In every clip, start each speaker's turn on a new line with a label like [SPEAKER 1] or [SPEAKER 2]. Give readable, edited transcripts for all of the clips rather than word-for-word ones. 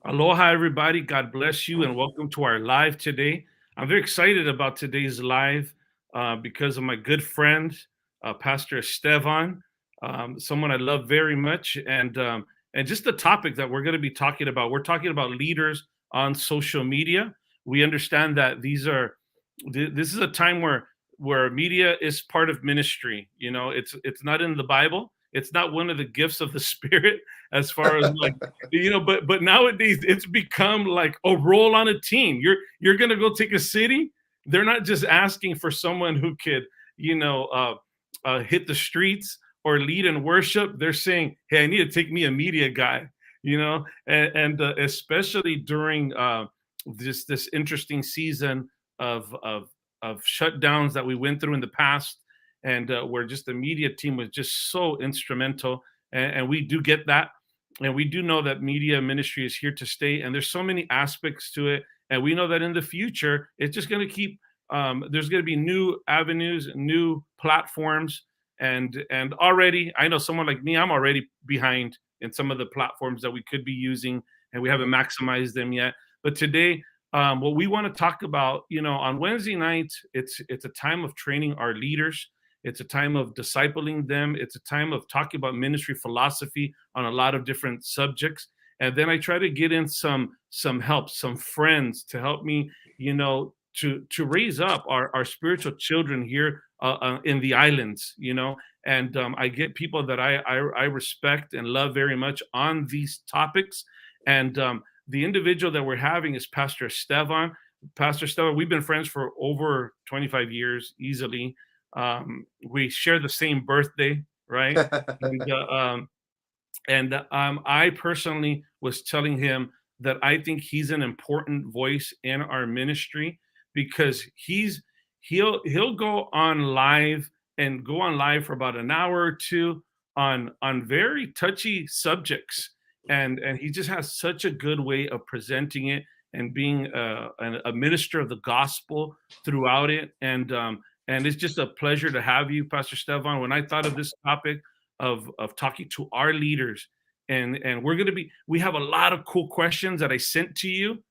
[SPEAKER 1] Aloha, everybody. God bless you, and welcome to our live today. I'm very excited about today's live because of my good friend, Pastor Estevan, someone I love very much, and just the topic that we're going to be talking about. We're talking about leaders on social media. We understand that this is a time where media is part of ministry. You know, it's not in the Bible. It's not one of the gifts of the Spirit, as far as like but nowadays it's become like a role on a team. You're gonna go take a city. They're not just asking for someone who could you know uh, hit the streets or lead in worship. They're saying, hey, I need to take me a media guy, and especially during this interesting season of shutdowns that we went through in the past, and where just the media team was just so instrumental, and we do get that, and we do know that media ministry is here to stay, and there's so many aspects to it, and we know that in the future it's just going to keep there's going to be new avenues, new platforms, and already I know someone like me, I'm already behind in some of the platforms that we could be using, and we haven't maximized them yet. But today, what we want to talk about, on Wednesday nights, it's a time of training our leaders. It's a time of discipling them. It's a time of talking about ministry philosophy on a lot of different subjects. And then I try to get in some help, some friends to help me, to raise up our spiritual children here in the islands, and I get people that I respect and love very much on these topics. And the individual that we're having is Pastor Estevan. Pastor Estevan, we've been friends for over 25 years easily. We share the same birthday, right? And, I personally was telling him that I think he's an important voice in our ministry, because he'll go on live and go on live for about an hour or two on very touchy subjects, and he just has such a good way of presenting it and being a minister of the gospel throughout it. And it's just a pleasure to have you, Pastor Stefan. When I thought of this topic of talking to our leaders, and we have a lot of cool questions that I sent to you,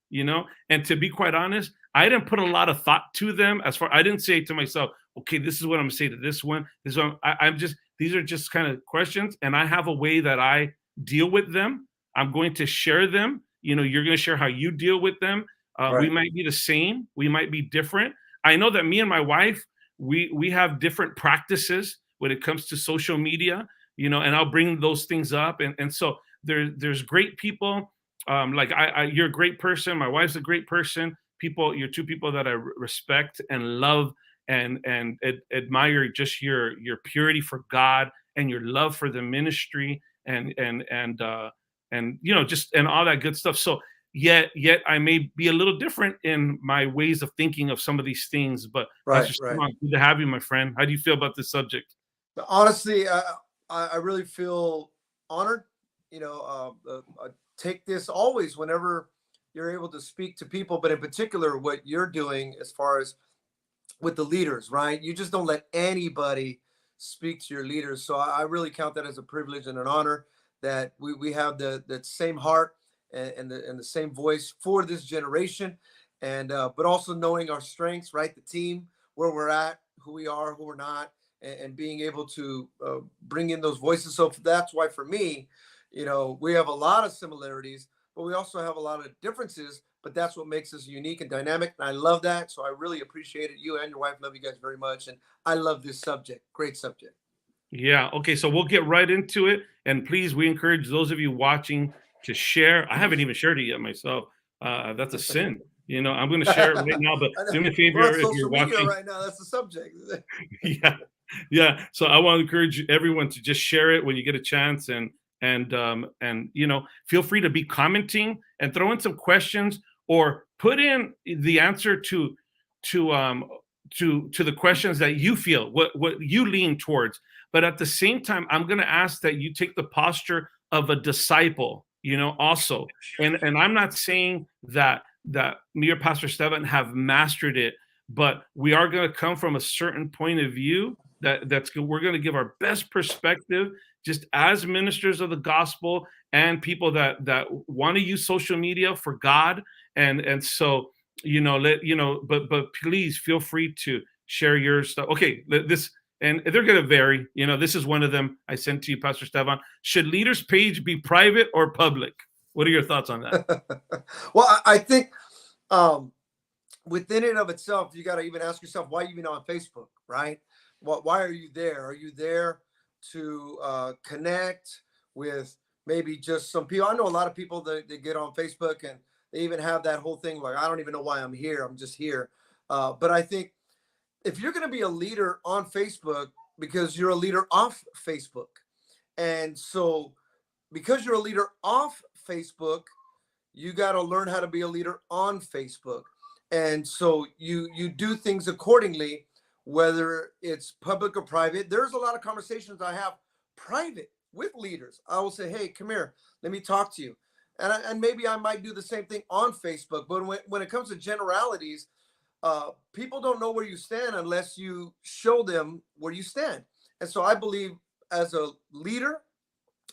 [SPEAKER 1] and to be quite honest, I didn't put a lot of thought to them. I didn't say to myself, okay, this is what I'm gonna say to this one. This one, I'm just, these are just kind of questions, and I have a way that I deal with them. I'm going to share them. You're going to share how you deal with them. We might be the same. We might be different. I know that me and my wife, we have different practices when it comes to social media, and I'll bring those things up. And so there's great people. Like you're a great person. My wife's a great person. You're two people that I respect and love, and admire just your purity for God and your love for the ministry, and just and all that good stuff. So yet I may be a little different in my ways of thinking of some of these things. But Pastor Simon, good to have you, my friend. How do you feel about this subject?
[SPEAKER 2] Honestly, I really feel honored. I take this always whenever you're able to speak to people, but in particular, what you're doing as far as with the leaders, right? You just don't let anybody speak to your leaders. So I really count that as a privilege and an honor that we have that same heart and the same voice for this generation, and but also knowing our strengths, right? The team, where we're at, who we are, who we're not, and being able to bring in those voices. So that's why for me, we have a lot of similarities, but we also have a lot of differences. But that's what makes us unique and dynamic, and I love that. So I really appreciate it. You and your wife, love you guys very much, and I love this subject. Great subject.
[SPEAKER 1] Yeah. Okay. So we'll get right into it. And please, we encourage those of you watching to share. I haven't even shared it yet myself. That's a sin. I'm going to share it right now, but do me a
[SPEAKER 2] We're on
[SPEAKER 1] favor if you're
[SPEAKER 2] social media
[SPEAKER 1] watching.
[SPEAKER 2] right now. That's the subject.
[SPEAKER 1] Yeah. Yeah. So I want to encourage everyone to just share it when you get a chance, and feel free to be commenting and throw in some questions, or put in the answer to um to the questions that you feel, what you lean towards. But at the same time, I'm going to ask that you take the posture of a disciple, also. And I'm not saying that me or Pastor Steven have mastered it, but we are going to come from a certain point of view that's we're going to give our best perspective, just as ministers of the gospel, and people that want to use social media for God. And so, but please feel free to share your stuff. Okay, this, and they're going to vary. This is one of them I sent to you, Pastor Stefan. Should leaders page be private or public? What are your thoughts on that?
[SPEAKER 2] Well, I think within it of itself, you got to even ask yourself, why are you even on Facebook, right? Why are you there? Are you there to connect with maybe just some people? I know a lot of people that get on Facebook and they even have that whole thing like, I don't even know why I'm here. I'm just here. But I think if you're going to be a leader on Facebook, because you're a leader off Facebook. And so because you're a leader off Facebook, you got to learn how to be a leader on Facebook. And so you do things accordingly, whether it's public or private. There's a lot of conversations I have private with leaders. I will say, hey, come here, let me talk to you. And maybe I might do the same thing on Facebook. But when it comes to generalities, people don't know where you stand unless you show them where you stand. And so I believe as a leader,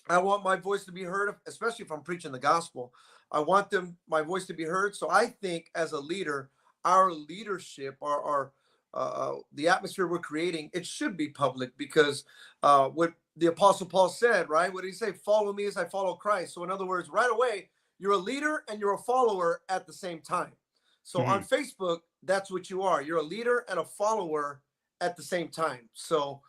[SPEAKER 2] I want my voice to be heard, especially if I'm preaching the gospel. I want my voice to be heard. So I think as a leader, our leadership, the atmosphere we're creating, it should be public, because what the Apostle Paul said, right? What did he say? Follow me as I follow Christ. So in other words, right away, you're a leader and you're a follower at the same time. So on Facebook, that's what you are. You're a leader and a follower at the same time. So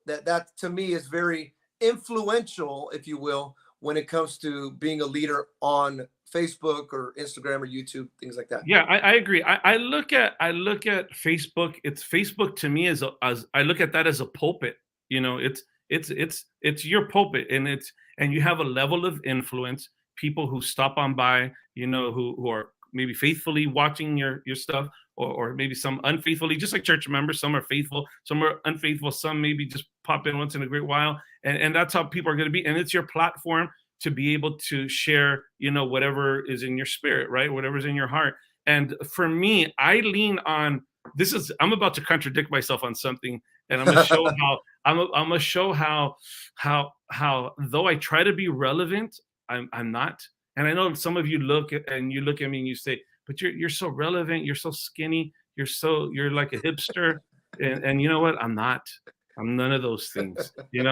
[SPEAKER 2] that to me is very influential, if you will, when it comes to being a leader on Facebook or Instagram or YouTube, things like that.
[SPEAKER 1] Yeah, I agree. I look at Facebook. It's Facebook to me as I look at that as a pulpit. It's your pulpit, and you have a level of influence. People who stop on by, who are maybe faithfully watching your stuff, or maybe some unfaithfully, just like church members. Some are faithful, some are unfaithful, some maybe just pop in once in a great while, and that's how people are going to be. And it's your platform to be able to share, whatever is in your spirit, right? Whatever's in your heart. And for me, I lean on I'm about to contradict myself on something, and I'm going to show how I'm going to show how though I try to be relevant, I'm not. And I know some of you look at me and you say, but you're so relevant, you're so skinny, you're like a hipster, and you know what? I'm not. I'm none of those things, And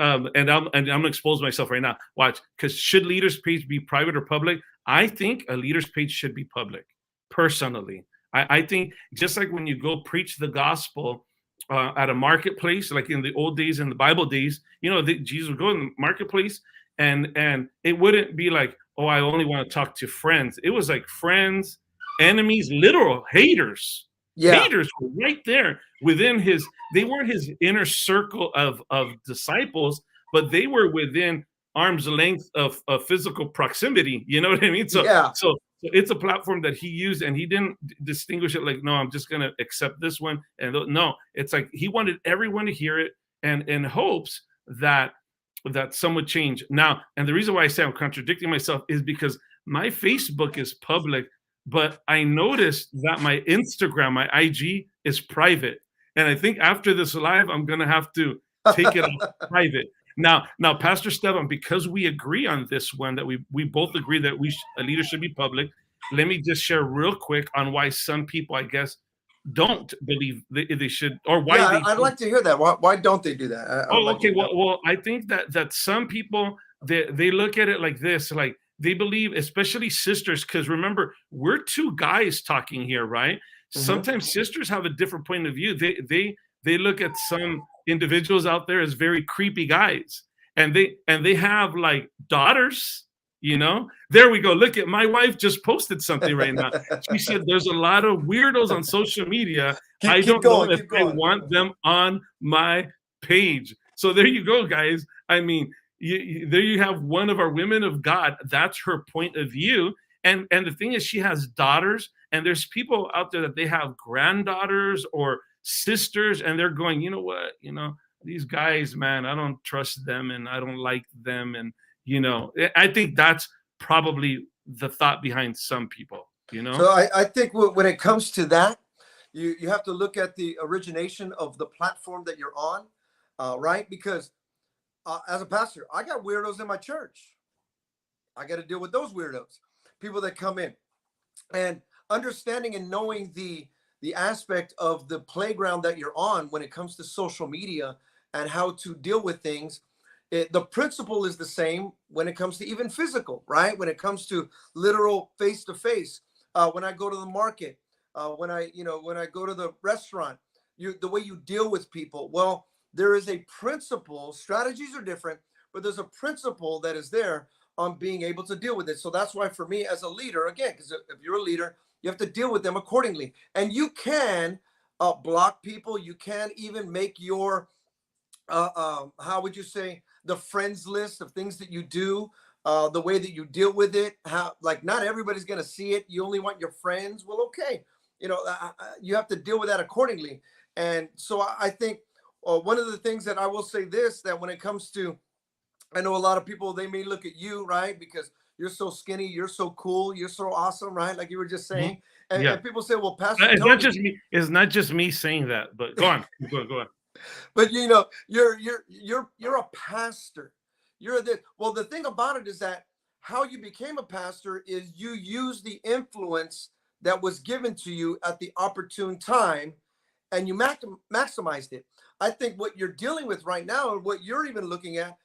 [SPEAKER 1] I'm gonna expose myself right now. Watch, because should leaders' page be private or public? I think a leader's page should be public. Personally, I think just like when you go preach the gospel at a marketplace, like in the old days, in the Bible days, Jesus would go in the marketplace, and it wouldn't be like, oh, I only want to talk to friends. It was like friends, enemies, literal haters.
[SPEAKER 2] Yeah.
[SPEAKER 1] Haters were right there within they weren't his inner circle of disciples, but they were within arm's length of physical proximity. You know what I mean? So,
[SPEAKER 2] yeah.
[SPEAKER 1] So it's a platform that he used, and he didn't distinguish it like, no, I'm just going to accept this one. And no, it's like he wanted everyone to hear it, and in hopes that some would change. Now, and the reason why I say I'm contradicting myself is because my Facebook is public, but I noticed that my Instagram, my IG, is private. And I think after this live, I'm going to have to take it off private. Now, Pastor Stefan, because we agree on this one, that we both agree that a leader should be public, let me just share real quick on why some people, I guess, don't believe they should, or why
[SPEAKER 2] yeah, I'd like to hear that. Why don't they do that?
[SPEAKER 1] Okay. Well, I think that some people, they look at it like this, like, they believe, especially sisters, because remember, we're two guys talking here, right? Sometimes sisters have a different point of view. They look at some individuals out there as very creepy guys, and they have like daughters. There we go. Look at my wife just posted something right now. She said there's a lot of weirdos on social media. I don't know if I want them on my page. So there you go, guys. I mean, there you have one of our women of God. That's her point of view. And the thing is, she has daughters, and there's people out there that they have granddaughters or sisters, and they're going, you know what, these guys, man, I don't trust them, and I don't like them. And, I think that's probably the thought behind some people,
[SPEAKER 2] So I think when it comes to that, you have to look at the origination of the platform that you're on, right? Because as a pastor, I got weirdos in my church. I got to deal with those weirdos, people that come in. And understanding and knowing the aspect of the playground that you're on when it comes to social media and how to deal with things, the principle is the same when it comes to even physical, right? When it comes to literal face to face, when I go to the market, when I go to the restaurant, the way you deal with people. Well, there is a principle. Strategies are different, but there's a principle that is there on being able to deal with it. So that's why for me as a leader, again, because if you're a leader, you have to deal with them accordingly. And you can block people. You can even make your how would you say, the friends list of things that you do, the way that you deal with it. How, like, not everybody's going to see it. You only want your friends. Well, okay, you have to deal with that accordingly. And so I think one of the things that I will say this, that when it comes to, I know a lot of people, they may look at you, right, because you're so skinny, you're so cool, you're so awesome, right, like you were just
[SPEAKER 1] Mhm.
[SPEAKER 2] saying. and,
[SPEAKER 1] Yeah.
[SPEAKER 2] and people say, well, Pastor
[SPEAKER 1] It's not
[SPEAKER 2] Tony.
[SPEAKER 1] just me. It's not just me saying that, but go on. Go on.
[SPEAKER 2] But you're a pastor. You're the Well, the thing about it is that how you became a pastor is you use the influence that was given to you at the opportune time, and you maximized it. I think what you're dealing with right now, and what you're even looking at,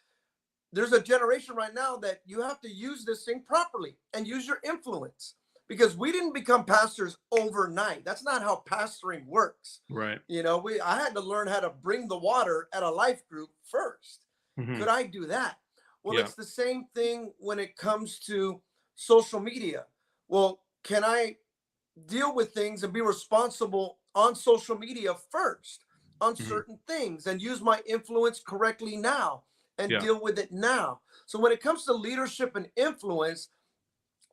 [SPEAKER 2] there's a generation right now that you have to use this thing properly and use your influence, because we didn't become pastors overnight. That's not how pastoring works.
[SPEAKER 1] Right.
[SPEAKER 2] I had to learn how to bring the water at a life group first.
[SPEAKER 1] Hmm.
[SPEAKER 2] Could I do that? Well,
[SPEAKER 1] Yeah.
[SPEAKER 2] it's the same thing when it comes to social media. Well, can I deal with things and be responsible on social media first on
[SPEAKER 1] Hmm.
[SPEAKER 2] certain things and use my influence correctly now and
[SPEAKER 1] Yeah.
[SPEAKER 2] deal with it now? So when it comes to leadership and influence,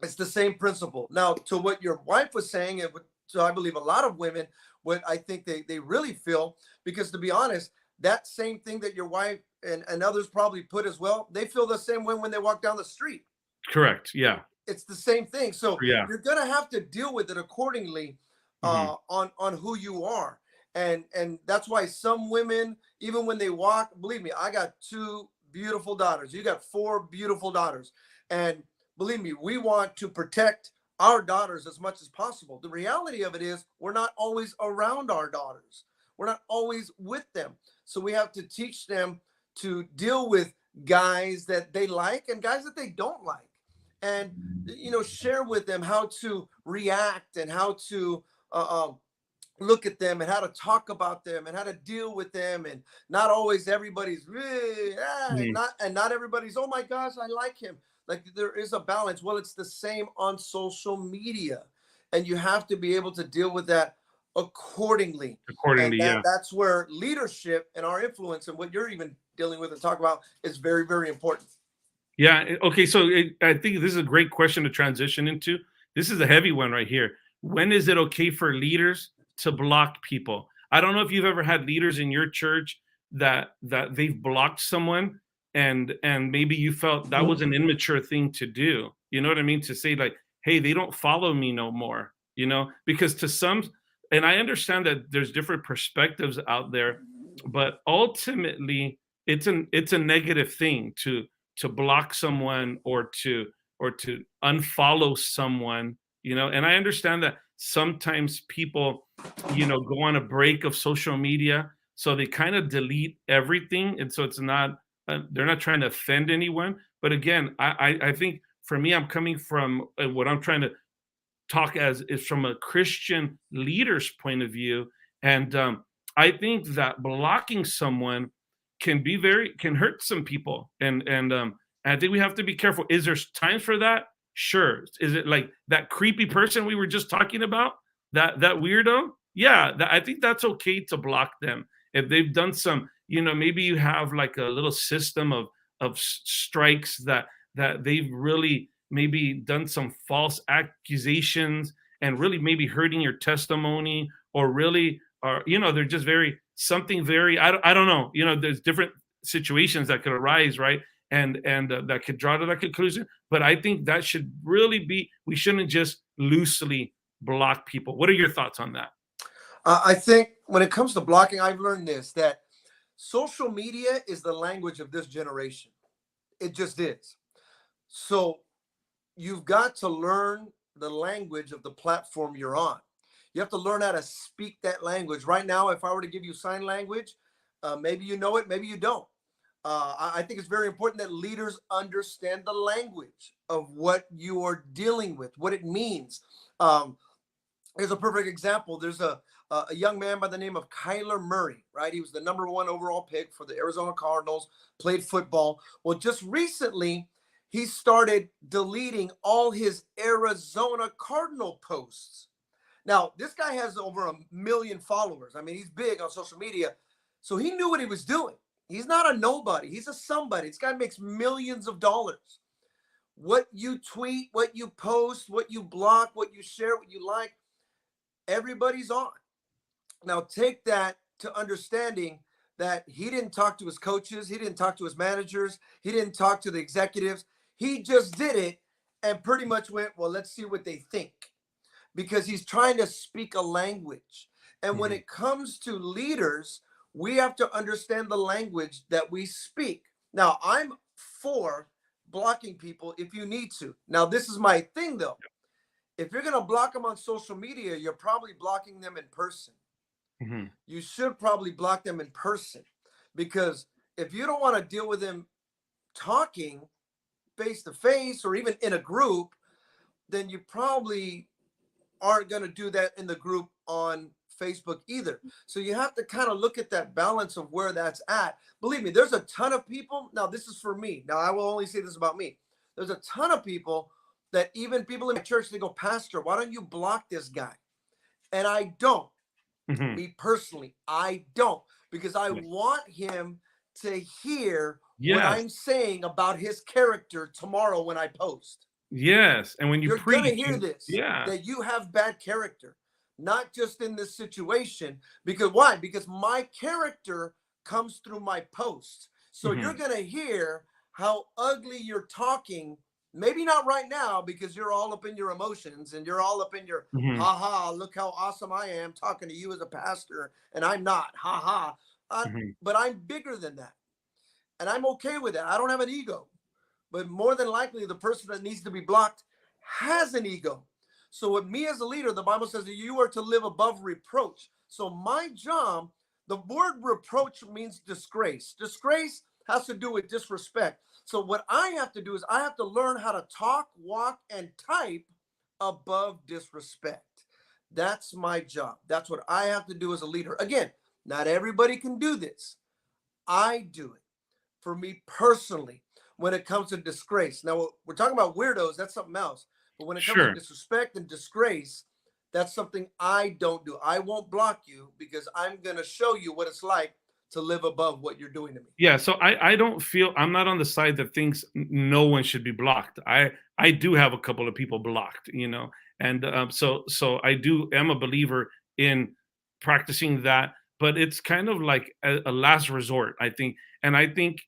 [SPEAKER 2] it's the same principle. Now, to what your wife was saying, so I believe a lot of women, what I think they really feel, because to be honest, that same thing that your wife and others probably put as well, they feel the same way when they walk down the street.
[SPEAKER 1] Correct. Yeah.
[SPEAKER 2] It's the same thing. So
[SPEAKER 1] Yeah.
[SPEAKER 2] you're gonna have to deal with it accordingly,
[SPEAKER 1] Hmm.
[SPEAKER 2] on who you are. And that's why some women, even when they walk, believe me, I got two beautiful daughters. You got four beautiful daughters. And believe me, we want to protect our daughters as much as possible. The reality of it is we're not always around our daughters. We're not always with them. So we have to teach them to deal with guys that they like and guys that they don't like, and share with them how to react and how to look at them and how to talk about them and how to deal with them. And not always everybody's really
[SPEAKER 1] Hmm.
[SPEAKER 2] not everybody's, oh my gosh, I like him. Like, there is a balance. Well, it's the same on social media, and you have to be able to deal with that accordingly. And
[SPEAKER 1] Accordingly, yeah.
[SPEAKER 2] that's where leadership and our influence and what you're even dealing with and talk about is very, very important.
[SPEAKER 1] Yeah. Okay. So I think this is a great question to transition into. This is a heavy one right here. When is it okay for leaders to block people? I don't know if you've ever had leaders in your church that they've blocked someone, and maybe you felt that was an immature thing to do. You know what I mean? To say like, hey, they don't follow me no more. Because to some, and I understand that there's different perspectives out there, but ultimately it's a negative thing to block someone or to unfollow someone. And I understand that sometimes people go on a break of social media, so they kind of delete everything, and so it's not they're not trying to offend anyone. But again, I think for me, I'm coming from what I'm trying to talk as is from a Christian leader's point of view. And I think that blocking someone can hurt some people. And I think we have to be careful. Is there times for that? Sure. Is it like that creepy person we were just talking about? That weirdo? Yeah, I think that's okay to block them. If they've done some, maybe you have like a little system of strikes that they've really maybe done some false accusations and really maybe hurting your testimony, or really, or they're just very something very, I don't know, there's different situations that could arise, right? And that could draw to that conclusion. But I think that should really be, we shouldn't just loosely block people. What are your thoughts on that?
[SPEAKER 2] I think when it comes to blocking, I've learned this, that social media is the language of this generation. It just is. So you've got to learn the language of the platform you're on. You have to learn how to speak that language. Right now, if I were to give you sign language, maybe you know it, maybe you don't. I think it's very important that leaders understand the language of what you are dealing with, what it means. Um, Here's a perfect example. There's a young man by the name of Kyler Murray, right? He was the #1 overall pick for the Arizona Cardinals, played football. Well, just recently, he started deleting all his Arizona Cardinal posts. Now, this guy has over 1 million followers. I mean, he's big on social media. So he knew what he was doing. He's not a nobody, he's a somebody. This guy makes millions of dollars. What you tweet, what you post, what you block, what you share, what you like, everybody's on. Now take that to understanding that he didn't talk to his coaches, he didn't talk to his managers, he didn't talk to the executives. He just did it and pretty much went, well, let's see what they think, because he's trying to speak a language. And when
[SPEAKER 1] Mhm.
[SPEAKER 2] it comes to leaders, we have to understand the language that we speak. Now, I'm for blocking people if you need to. Now, this is my thing though. If you're going to block them on social media, you're probably blocking them in person.
[SPEAKER 1] Mhm.
[SPEAKER 2] You should probably block them in person, because if you don't want to deal with them talking face to face or even in a group, then you probably aren't going to do that in the group on Facebook either. So you have to kind of look at that balance of where that's at. Believe me, there's a ton of people. Now, this is for me. Now, I will only say this about me. There's a ton of people that, even people in my church, they go, Pastor, why don't you block this guy? And I don't.
[SPEAKER 1] Mhm.
[SPEAKER 2] Me personally, I don't, because I
[SPEAKER 1] Yes.
[SPEAKER 2] want him to hear what
[SPEAKER 1] Yes.
[SPEAKER 2] I'm saying about his character tomorrow when I post.
[SPEAKER 1] Yes. And when you
[SPEAKER 2] You're going to
[SPEAKER 1] preach,
[SPEAKER 2] hear
[SPEAKER 1] and
[SPEAKER 2] this,
[SPEAKER 1] yeah.
[SPEAKER 2] that you have bad character, not just in this situation. Because why? Because my character comes through my posts. So you're
[SPEAKER 1] Mhm.
[SPEAKER 2] going to hear how ugly you're talking. Maybe not right now, because you're all up in your emotions and you're all up in your
[SPEAKER 1] Mhm.
[SPEAKER 2] ha ha, look how awesome I am talking to you as a pastor, and I'm not, ha ha.
[SPEAKER 1] Mhm.
[SPEAKER 2] But I'm bigger than that. And I'm okay with that. I don't have an ego, but more than likely the person that needs to be blocked has an ego. So with me as a leader, the Bible says that you are to live above reproach. So my job, the word reproach means disgrace. Disgrace has to do with disrespect. So what I have to do is I have to learn how to talk, walk, and type above disrespect. That's my job. That's what I have to do as a leader. Again, not everybody can do this. I do it for me personally when it comes to disgrace. Now, we're talking about weirdos, that's something else. But when it comes to
[SPEAKER 1] Sure.
[SPEAKER 2] disrespect and disgrace, that's something I don't do. I won't block you, because I'm going to show you what it's like to live above what you're doing to me.
[SPEAKER 1] Yeah, so I don't feel, I'm not on the side that thinks no one should be blocked. I do have a couple of people blocked, and so I do am a believer in practicing that, but it's kind of like a last resort, I think. And I think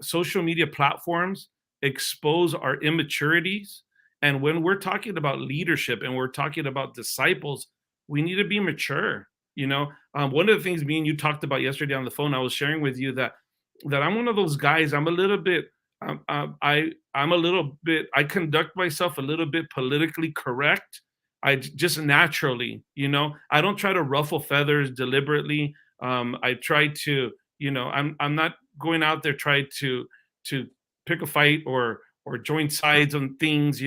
[SPEAKER 1] social media platforms expose our immaturities, and when we're talking about leadership and we're talking about disciples, we need to be mature. One of the things me and you talked about yesterday on the phone, I was sharing with you that I'm one of those guys. I'm a little bit, I'm a little bit. I conduct myself a little bit politically correct. Just naturally, I don't try to ruffle feathers deliberately. I try to, I'm not going out there trying to pick a fight or join sides on things.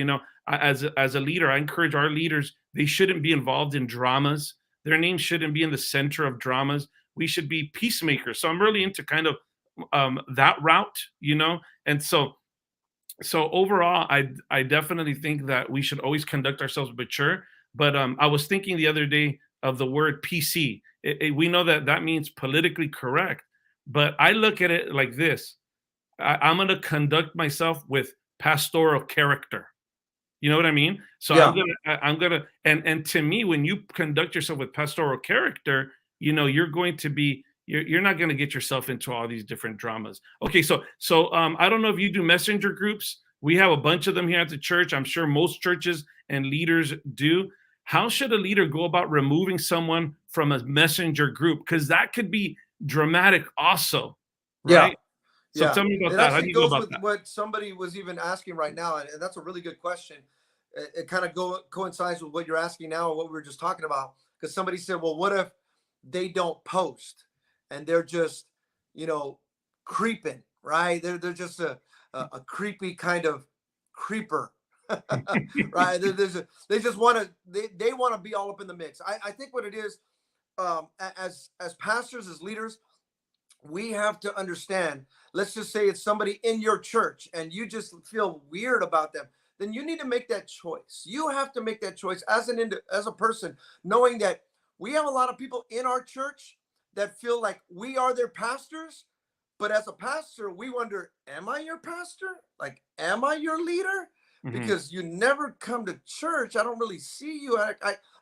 [SPEAKER 1] As a leader, I encourage our leaders. They shouldn't be involved in dramas. Their name shouldn't be in the center of dramas. We should be peacemakers. So I'm really into kind of that route. And so overall, I definitely think that we should always conduct ourselves mature. But I was thinking the other day of the word PC. We know that that means politically correct, but I look at it like this: I'm going to conduct myself with pastoral character. You know what I mean? So
[SPEAKER 2] Yeah.
[SPEAKER 1] I'm gonna, and to me, when you conduct yourself with pastoral character, you're going to be, you're not going to get yourself into all these different dramas. Okay, so I don't know if you do messenger groups. We have a bunch of them here at the church. I'm sure most churches and leaders do. How should a leader go about removing someone from a messenger group? Because that could be dramatic, also,
[SPEAKER 2] Yeah.
[SPEAKER 1] right? So
[SPEAKER 2] Yeah,
[SPEAKER 1] tell me about
[SPEAKER 2] it
[SPEAKER 1] that. How
[SPEAKER 2] actually
[SPEAKER 1] do you go
[SPEAKER 2] goes
[SPEAKER 1] about
[SPEAKER 2] with
[SPEAKER 1] that?
[SPEAKER 2] what somebody was even asking right now, and that's a really good question. It kind of coincides with what you're asking now and what we were just talking about. Because somebody said, "Well, what if they don't post and they're just, you know, creeping, right? They're just a creepy kind of creeper, right? They just want to they want to be all up in the mix." I think what it is, as pastors, as leaders, we have to understand, let's just say it's somebody in your church and you just feel weird about them, then you need to make that choice. You have to make that choice as as a person, knowing that we have a lot of people in our church that feel like we are their pastors, but as a pastor we wonder, am I your pastor? Like, am I your leader?
[SPEAKER 1] Hmm.
[SPEAKER 2] Because you never come to church, I don't really see you.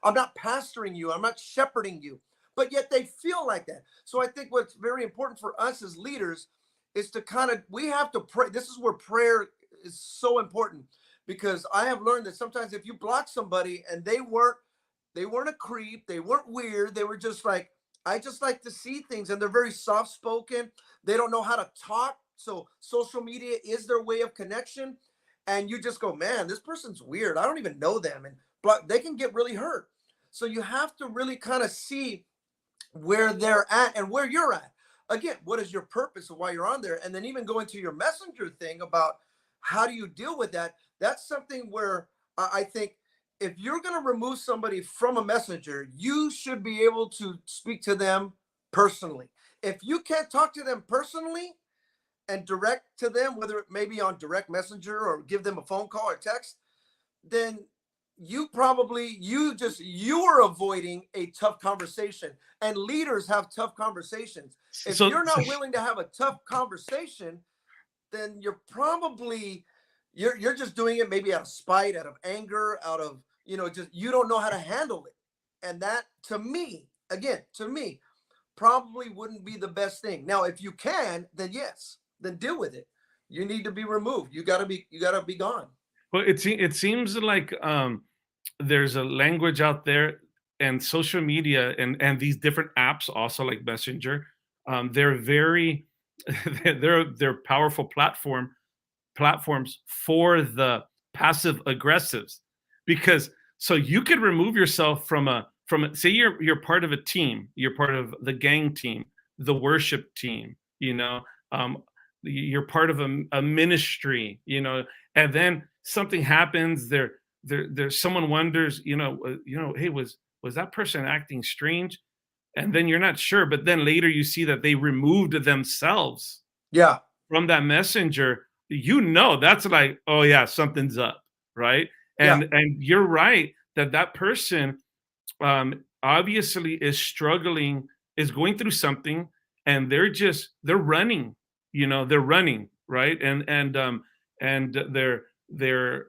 [SPEAKER 2] I'm not pastoring you, I'm not shepherding you, but yet they feel like that. So I think what's very important for us as leaders is to kind of, we have to pray. This is where prayer is so important, because I have learned that sometimes if you block somebody and they weren't a creep, they weren't weird, they were just like, I just like to see things, and they're very soft spoken. They don't know how to talk. So social media is their way of connection. And you just go, man, this person's weird. I don't even know them. And they can get really hurt. So you have to really kind of see where they're at and where you're at. Again, what is your purpose of why you're on there? And then even go into your messenger thing about how do you deal with that? That's something where I think if you're going to remove somebody from a messenger, you should be able to speak to them personally. If you can't talk to them personally and direct to them, whether it may be on direct messenger or give them a phone call or text, then you are avoiding a tough conversation. And leaders have tough conversations. If
[SPEAKER 1] So,
[SPEAKER 2] you're not willing to have a tough conversation, then you're just doing it maybe out of spite, out of anger, out of, just, you don't know how to handle it. And that, to me, again, to me, probably wouldn't be the best thing. Now if you can, then yes, then deal with it. You need to be removed. You got to be gone.
[SPEAKER 1] well, it seems like there's a language out there, and social media and these different apps also like Messenger. They're very they're powerful platforms for the passive aggressives, because so you could remove yourself say you're part of a team, you're part of the gang team, the worship team, um, you're part of a ministry, and then something happens there's someone wonders, hey, was that person acting strange, and then you're not sure, but then later you see that they removed themselves
[SPEAKER 2] Yeah.
[SPEAKER 1] from that messenger. That's like, oh yeah, something's up, right?
[SPEAKER 2] Yeah.
[SPEAKER 1] And you're right that that person obviously is struggling, is going through something, and they're running, they're running, right? And they're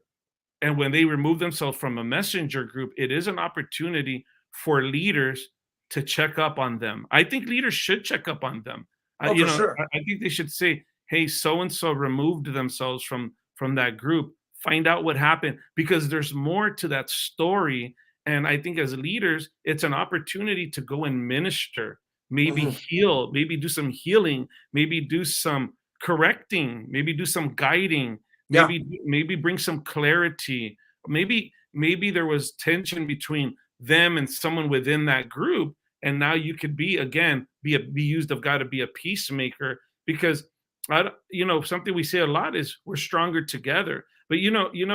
[SPEAKER 1] and when they remove themselves from a messenger group, it is an opportunity for leaders to check up on them. I think leaders should check up on them.
[SPEAKER 2] Oh, for sure.
[SPEAKER 1] I think they should say, "Hey, so and so removed themselves from that group. Find out what happened," because there's more to that story. And I think as leaders, it's an opportunity to go and minister, maybe
[SPEAKER 2] Hmm.
[SPEAKER 1] heal, maybe do some healing, maybe do some correcting, maybe do some guiding,
[SPEAKER 2] Yeah.
[SPEAKER 1] maybe bring some clarity. Maybe there was tension between them and someone within that group, and now you could be used of God to be a peacemaker, because something we say a lot is we're stronger together. But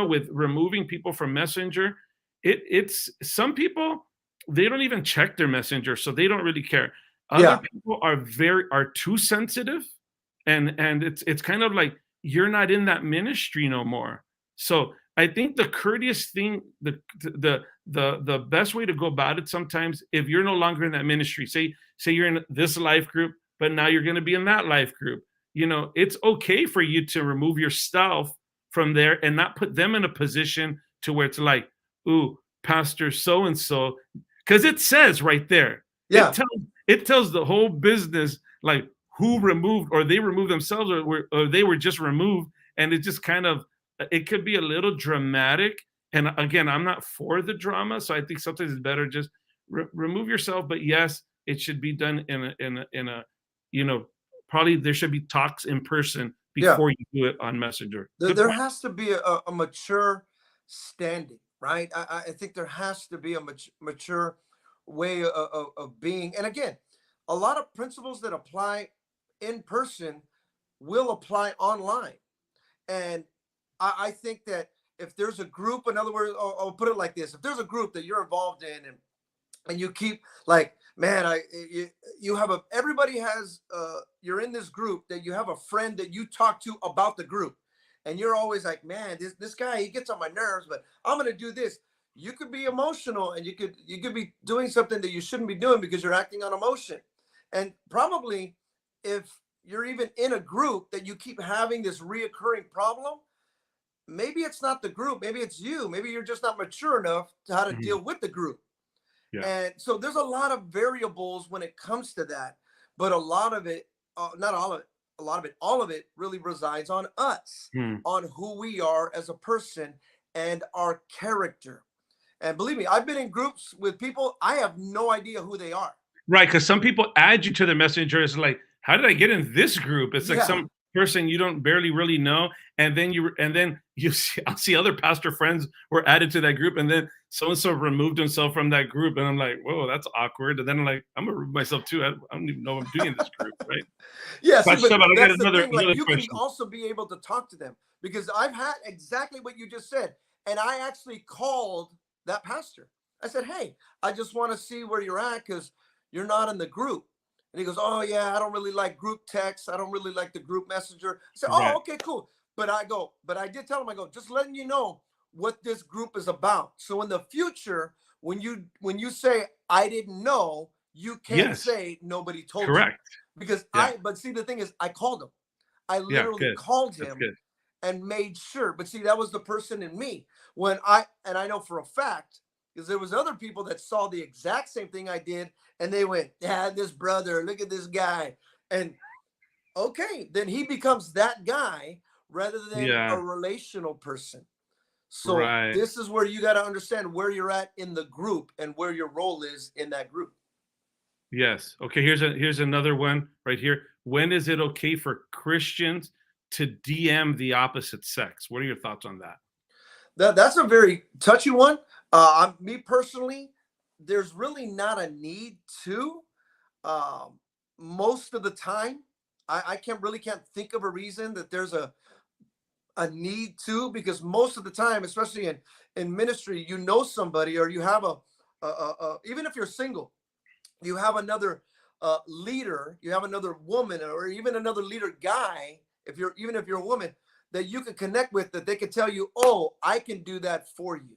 [SPEAKER 1] with removing people from messenger, it's some people, they don't even check their messenger, so they don't really care. Other
[SPEAKER 2] Yeah.
[SPEAKER 1] people are too sensitive, and it's kind of like you're not in that ministry no more. So I think the courteous thing, the best way to go about it sometimes, if you're no longer in that ministry, say you're in this life group, but now you're going to be in that life group, it's okay for you to remove yourself from there and not put them in a position to where it's like, ooh, Pastor so and so, because it says right there, it
[SPEAKER 2] Yeah.
[SPEAKER 1] tells it tells the whole business, like who removed, or they removed themselves, or they were just removed, and it just kind of, it could be a little dramatic. And again, I'm not for the drama, so I think sometimes it's better just remove yourself. But yes, it should be done in a you know probably there should be talks in person
[SPEAKER 2] Yeah.
[SPEAKER 1] before you do it on Messenger.
[SPEAKER 2] There,
[SPEAKER 1] Good
[SPEAKER 2] there
[SPEAKER 1] point.
[SPEAKER 2] has to be a mature standing, right? I think there has to be a mature way of being. And again, a lot of principles that apply in person will apply online. And I think that if there's a group, in other words, I'll put it like this: if there's a group that you're involved in, and you keep like, man, you have a everybody has you're in this group that you have a friend that you talk to about the group, and you're always like, man, this guy, he gets on my nerves, but I'm gonna do this. You could be emotional, and you could be doing something that you shouldn't be doing because you're acting on emotion. And probably if you're even in a group that you keep having this reoccurring problem, maybe it's not the group, maybe it's you, maybe you're just not mature enough to how to
[SPEAKER 1] Mhm.
[SPEAKER 2] deal with the group.
[SPEAKER 1] Yeah.
[SPEAKER 2] And so there's a lot of variables when it comes to that, but a lot of it, not all of it, a lot of it, all of it really resides on us,
[SPEAKER 1] Hmm.
[SPEAKER 2] on who we are as a person and our character. And believe me, I've been in groups with people, I have no idea who they are.
[SPEAKER 1] Right, because some people add you to the messenger. It's like, how did I get in this group? It's like
[SPEAKER 2] Yeah.
[SPEAKER 1] some person you don't barely really know, and then you see, I'll see other pastor friends were added to that group, and then so and so removed himself from that group, and I'm like, whoa, that's awkward. And then I'm like, I'm gonna remove myself too. I don't even know what I'm doing in this group, right?
[SPEAKER 2] Yeah, see,
[SPEAKER 1] But
[SPEAKER 2] but
[SPEAKER 1] Stefan, I got
[SPEAKER 2] that's the thing. Like,
[SPEAKER 1] another
[SPEAKER 2] you can
[SPEAKER 1] question.
[SPEAKER 2] also be able to talk to them because I've had exactly what you just said. And I actually called that pastor. I said, hey, I just want to see where you're at because you're not in the group. And he goes, oh, yeah, I don't really like group text. I don't really like the group messenger. I said, oh,
[SPEAKER 1] Right.
[SPEAKER 2] okay, cool. But I did tell him, I go, just letting you know what this group is about. So in the future, when you say I didn't know, you can't
[SPEAKER 1] Yes.
[SPEAKER 2] say nobody told you,
[SPEAKER 1] Correct.
[SPEAKER 2] because
[SPEAKER 1] Yeah.
[SPEAKER 2] but see, the thing is, I called him. I
[SPEAKER 1] Yeah.
[SPEAKER 2] literally
[SPEAKER 1] Good.
[SPEAKER 2] called
[SPEAKER 1] That's
[SPEAKER 2] him
[SPEAKER 1] good.
[SPEAKER 2] and made sure. But see, that was the person in me. And I know for a fact, because there was other people that saw the exact same thing I did, and they went, yeah, this brother, look at this guy. And okay, then he becomes that guy rather than a
[SPEAKER 1] Yeah.
[SPEAKER 2] relational person. So
[SPEAKER 1] Right.
[SPEAKER 2] this is where you got to understand where you're at in the group and where your role is in that group.
[SPEAKER 1] Yes. Okay, here's another one right here. When is it okay for Christians to DM the opposite sex? What are your thoughts on that?
[SPEAKER 2] That's a very touchy one. Me personally, there's really not a need to. Um, Most of the time, I can't think of a reason that there's a need to, because most of the time, especially in ministry, you know somebody, or you have even if you're single, you have another leader, you have another woman, or even another leader guy, if you're a woman, that you can connect with, that they can tell you, oh, I can do that for you,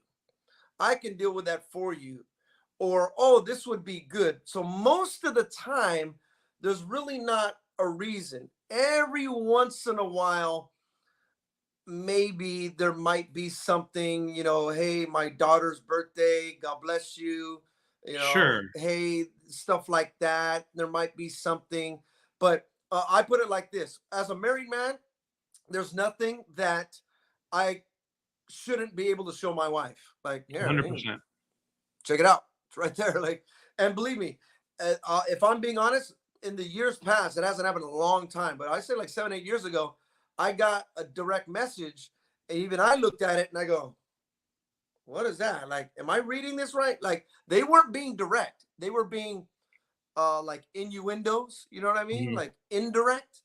[SPEAKER 2] I can deal with that for you, or oh, this would be good. So most of the time, there's really not a reason. Every once in a while, maybe there might be something, hey, my daughter's birthday, God bless you,
[SPEAKER 1] Sure.
[SPEAKER 2] hey, stuff like that. There might be something, but I put it like this: as a married man, there's nothing that I shouldn't be able to show my wife. Like, here, hey,
[SPEAKER 1] 100%.
[SPEAKER 2] check it out. It's right there. Like, and believe me, if I'm being honest, in the years past, it hasn't happened in a long time, but I say like 7, 8 years ago, I got a direct message, and even I looked at it and I go, what is that? Like, am I reading this right? Like, they weren't being direct. They were being like innuendos, you know what I mean?
[SPEAKER 1] Mhm.
[SPEAKER 2] Like indirect.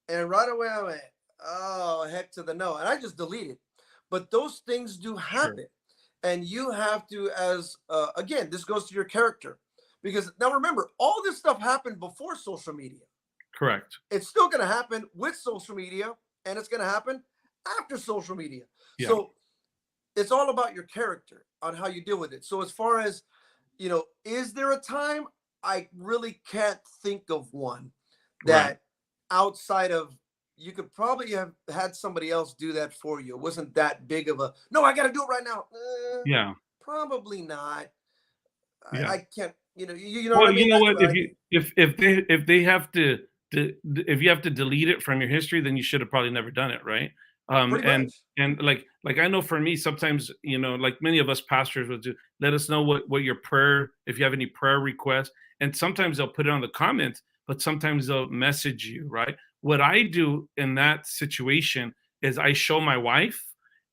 [SPEAKER 2] And right away I went, oh, heck to the no. And I just deleted. But those things do
[SPEAKER 1] Sure.
[SPEAKER 2] happen. And you have to, as again, this goes to your character. Because now remember, all this stuff happened before social media.
[SPEAKER 1] Correct.
[SPEAKER 2] It's still going to happen with social media, and it's going to happen after social media.
[SPEAKER 1] Yeah.
[SPEAKER 2] So it's all about your character on how you deal with it. So as far as, is there a time? I really can't think of one
[SPEAKER 1] Right.
[SPEAKER 2] that, outside of, you could probably have had somebody else do that for you. It wasn't that big of a, no, I got to do it right now.
[SPEAKER 1] Yeah.
[SPEAKER 2] Probably not.
[SPEAKER 1] Yeah.
[SPEAKER 2] I can't, you know what
[SPEAKER 1] Well,
[SPEAKER 2] I
[SPEAKER 1] you
[SPEAKER 2] mean?
[SPEAKER 1] know what?
[SPEAKER 2] I think
[SPEAKER 1] If they have if you have to delete it from your history, then you should have probably never done it, right? Um,
[SPEAKER 2] pretty
[SPEAKER 1] and
[SPEAKER 2] much.
[SPEAKER 1] and like I know for me, sometimes like many of us pastors will do, let us know what your prayer, if you have any prayer requests, and sometimes they'll put it on the comments. but sometimes they'll message you, right? What I do in that situation is I show my wife,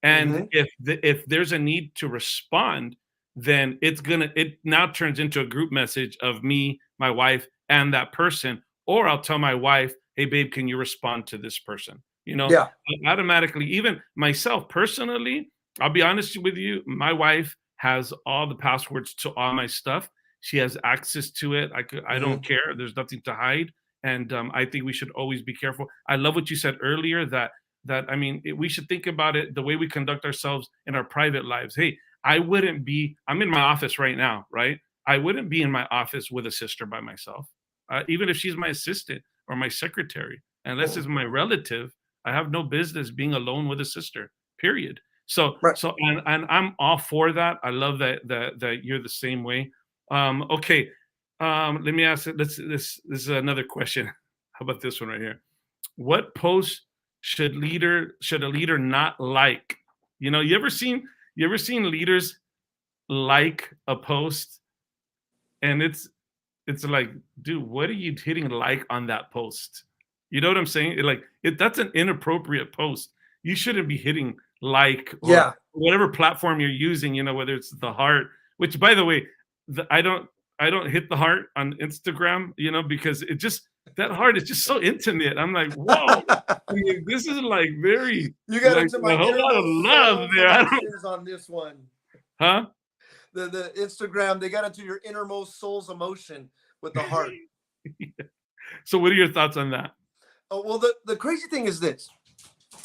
[SPEAKER 1] and
[SPEAKER 2] Hmm.
[SPEAKER 1] if there's a need to respond, then it now turns into a group message of me, my wife, and that person. Or I'll tell my wife, "Hey, babe, can you respond to this person?"
[SPEAKER 2] Yeah.
[SPEAKER 1] Automatically, even myself personally, I'll be honest with you, my wife has all the passwords to all my stuff. She has access to it. I don't
[SPEAKER 2] Hmm.
[SPEAKER 1] care. There's nothing to hide, and I think we should always be careful. I love what you said earlier, that I mean, we should think about it the way we conduct ourselves in our private lives. Hey, I'm in my office right now, right? I wouldn't be in my office with a sister by myself, even if she's my assistant or my secretary, unless it's my relative. I have no business being alone with a sister. Period.
[SPEAKER 2] Right.
[SPEAKER 1] And I'm all for that. I love that you're the same way. Okay. Let me ask it. This is another question. How about this one right here? What post should a leader not like? You ever seen leaders like a post, and it's like, dude, what are you hitting like on that post? You know what I'm saying? That's an inappropriate post. You shouldn't be hitting like, or
[SPEAKER 2] Yeah.
[SPEAKER 1] whatever platform you're using, whether it's the heart, which, by the way, the, I don't hit the heart on Instagram, because that heart is just so intimate. I'm like, whoa, this is like very,
[SPEAKER 2] You got
[SPEAKER 1] like,
[SPEAKER 2] into
[SPEAKER 1] a
[SPEAKER 2] my
[SPEAKER 1] whole lot of
[SPEAKER 2] innermost
[SPEAKER 1] love
[SPEAKER 2] souls
[SPEAKER 1] there. I don't,
[SPEAKER 2] emotions on this one.
[SPEAKER 1] huh?
[SPEAKER 2] The Instagram, they got into your innermost soul's emotion with the heart.
[SPEAKER 1] So what are your thoughts on that?
[SPEAKER 2] Oh, well, the crazy thing is this.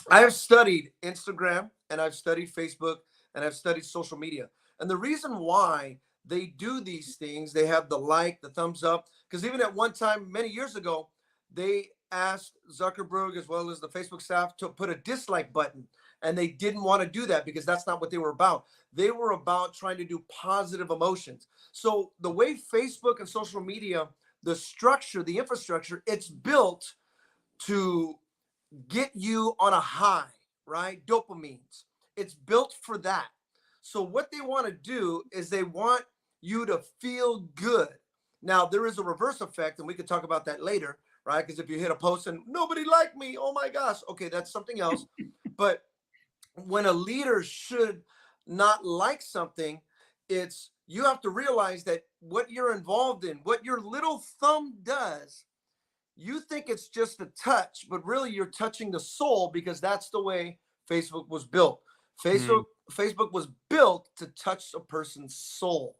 [SPEAKER 2] I have studied Instagram and I've studied Facebook and I've studied social media. And the reason why they do these things, they have the like, the thumbs up, because even at one time, many years ago, they asked Zuckerberg as well as the Facebook staff to put a dislike button. And they didn't want to do that because that's not what they were about. They were about trying to do positive emotions. So the way Facebook and social media, the structure, the infrastructure, it's built to get you on a high, right? Dopamines. It's built for that. So what they want to do is they want you to feel good. Now there is a reverse effect, and we could talk about that later, right? Because if you hit a post and nobody liked me, oh my gosh, okay, that's something else. But when a leader should not like something, it's you have to realize that what you're involved in, what your little thumb does, you think it's just a touch, but really you're touching the soul because that's the way Facebook was built.
[SPEAKER 1] Mm,
[SPEAKER 2] Facebook was built to touch a person's soul.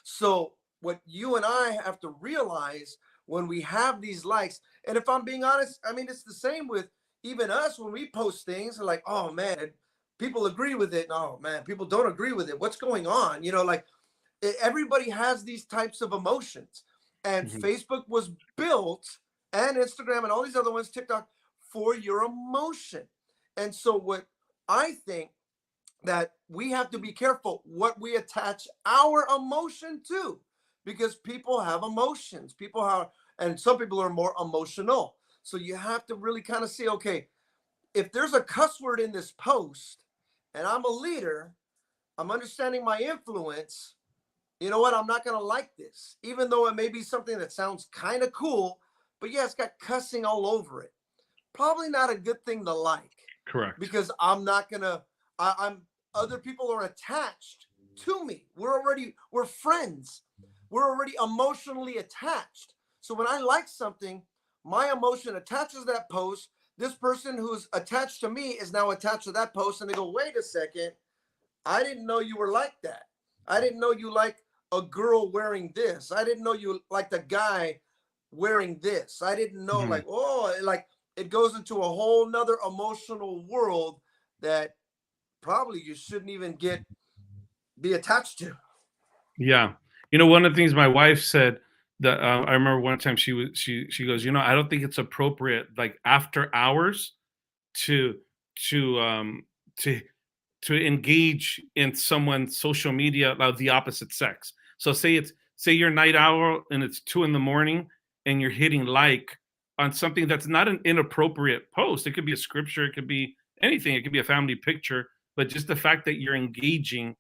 [SPEAKER 2] So what you and I have to realize when we have these likes, and if I'm being honest, I mean it's the same with even us when we post things like, oh man, people agree with it. Oh man, people don't agree with it. What's going on? Like everybody has these types of emotions. And
[SPEAKER 1] mhm.
[SPEAKER 2] Facebook was built, and Instagram and all these other ones, TikTok, for your emotion. And so what I think that we have to be careful what we attach our emotion to, because people have emotions. People have, and some people are more emotional. So you have to really kind of see, okay, if there's a cuss word in this post and I'm a leader, I'm understanding my influence, you know what? I'm not going to like this, even though it may be something that sounds kind of cool, but yeah, it's got cussing all over it. Probably not a good thing to like,
[SPEAKER 1] Correct.
[SPEAKER 2] because I'm not going to, I'm, other people are attached to me. We're friends. We're already emotionally attached. So when I like something, my emotion attaches that post. This person who's attached to me is now attached to that post. And they go, wait a second. I didn't know you were like that. I didn't know you like a girl wearing this. I didn't know you liked a guy wearing this. I didn't know,
[SPEAKER 1] Mhm.
[SPEAKER 2] like, oh, like it goes into a whole nother emotional world that probably you shouldn't even be attached to.
[SPEAKER 1] Yeah. One of the things my wife said, that I remember one time she goes, I don't think it's appropriate, like, after hours, to to um to to engage in someone's social media of the opposite sex. So say you're night owl and it's 2 in the morning, and you're hitting like on something that's not an inappropriate post. It could be a scripture, it could be anything, it could be a family picture, but just the fact that you're engaging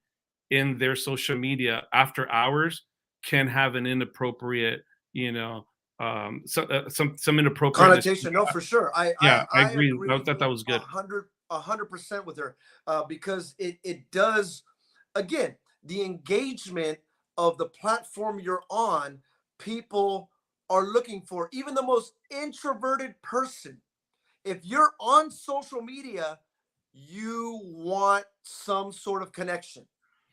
[SPEAKER 1] in their social media after hours can have an inappropriate, you know, some inappropriateness.
[SPEAKER 2] Connotation. No, for sure.
[SPEAKER 1] Yeah, I
[SPEAKER 2] I
[SPEAKER 1] agree. I
[SPEAKER 2] agree
[SPEAKER 1] thought that was good.
[SPEAKER 2] 100% with her, because it does, again, the engagement of the platform you're on, people are looking for, even the most introverted person. If you're on social media, you want some sort of connection.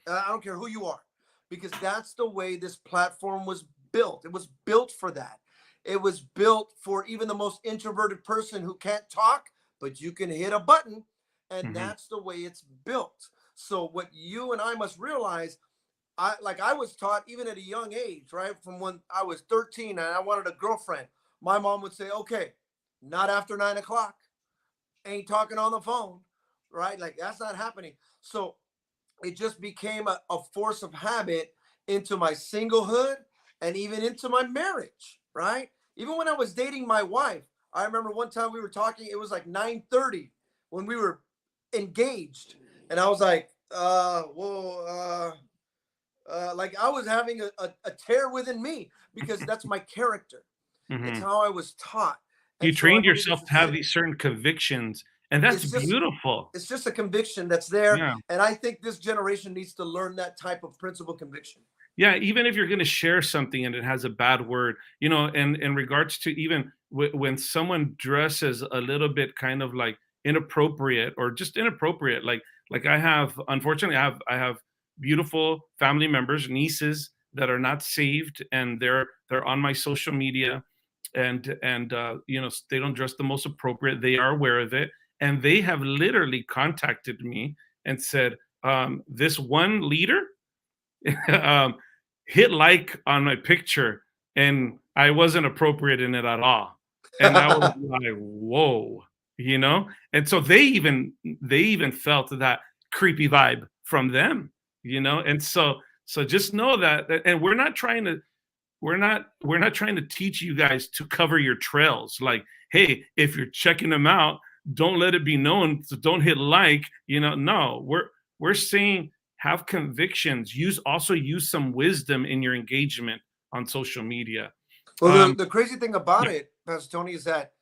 [SPEAKER 2] I don't care who you are, because that's the way this platform was built. It was built for that. It was built for even the most introverted person who can't talk, but you can hit a button, and
[SPEAKER 1] Hmm.
[SPEAKER 2] that's the way it's built. So what you and I must realize, I was taught even at a young age, right? From when I was 13 and I wanted a girlfriend, my mom would say, "Okay, not after 9 o'clock. Ain't talking on the phone," right? Like that's not happening. So it just became a force of habit into my singlehood and even into my marriage, right? Even when I was dating my wife, I remember one time we were talking, it was like 9:30 when we were engaged. And I was like, like I was having a tear within me, because that's my character. It's
[SPEAKER 1] Hmm.
[SPEAKER 2] how I was taught.
[SPEAKER 1] You
[SPEAKER 2] And so I
[SPEAKER 1] trained
[SPEAKER 2] believe
[SPEAKER 1] yourself to have these certain convictions, and that's
[SPEAKER 2] it's just
[SPEAKER 1] beautiful.
[SPEAKER 2] it's just a conviction that's there.
[SPEAKER 1] Yeah.
[SPEAKER 2] And I think this generation needs to learn that type of principle conviction.
[SPEAKER 1] Yeah, even if you're going to share something and it has a bad word, and in regards to even when someone dresses a little bit kind of like inappropriate or just inappropriate, like unfortunately, I have beautiful family members, nieces that are not saved, and they're on my social media, and they don't dress the most appropriate. They are aware of it, and they have literally contacted me and said, "This one leader." um, hit like on my picture, and I wasn't appropriate in it at all. And I was like, whoa, And so they even felt that creepy vibe from them. And so just know and we're not trying to teach you guys to cover your trails. Like, hey, if you're checking them out, don't let it be known. So don't hit like. No, we're saying have convictions. Use some wisdom in your engagement on social media.
[SPEAKER 2] Well,
[SPEAKER 1] Um,
[SPEAKER 2] the crazy thing about
[SPEAKER 1] yeah,
[SPEAKER 2] it, Pastor Tony, is that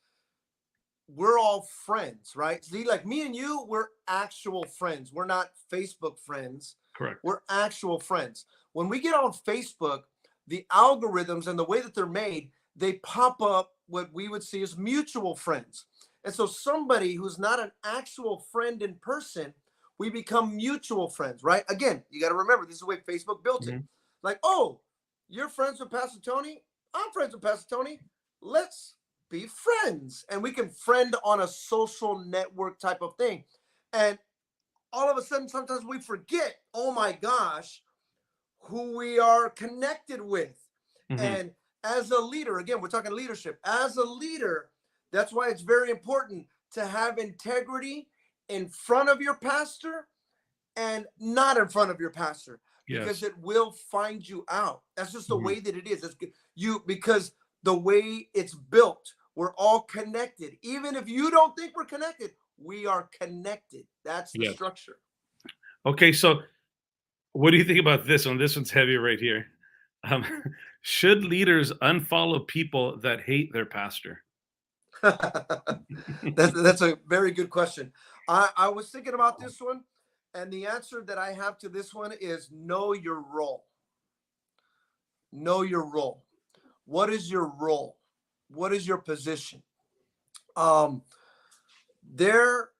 [SPEAKER 2] we're all friends, right? See, like me and you, we're actual friends. We're not Facebook friends.
[SPEAKER 1] correct.
[SPEAKER 2] We're actual friends. When we get on Facebook, the algorithms and the way that they're made, they pop up what we would see as mutual friends. And so somebody who's not an actual friend in person, we become mutual friends, right? Again, you got to remember, this is the way Facebook built it.
[SPEAKER 1] Mhm.
[SPEAKER 2] Like, oh, you're friends with Pastor Tony? I'm friends with Pastor Tony. Let's be friends. And we can friend on a social network type of thing. And all of a sudden, sometimes we forget, oh my gosh, who we are connected with.
[SPEAKER 1] Mhm.
[SPEAKER 2] And as a leader, again, we're talking leadership. As a leader, that's why it's very important to have integrity in front of your pastor and not in front of your pastor, because
[SPEAKER 1] Yes.
[SPEAKER 2] it will find you out. That's just the
[SPEAKER 1] Mhm.
[SPEAKER 2] way that it is. Because the way it's built, we're all connected. Even if you don't think we're connected, we are connected. That's the
[SPEAKER 1] Yes.
[SPEAKER 2] structure.
[SPEAKER 1] Okay. So, what do you think about this one? This one's heavy right here. Um, should leaders unfollow people that hate their pastor?
[SPEAKER 2] That's a very good question. I was thinking about this one, and the answer that I have to this one is know your role. Know your role. What is your role? What is your position? Um, there,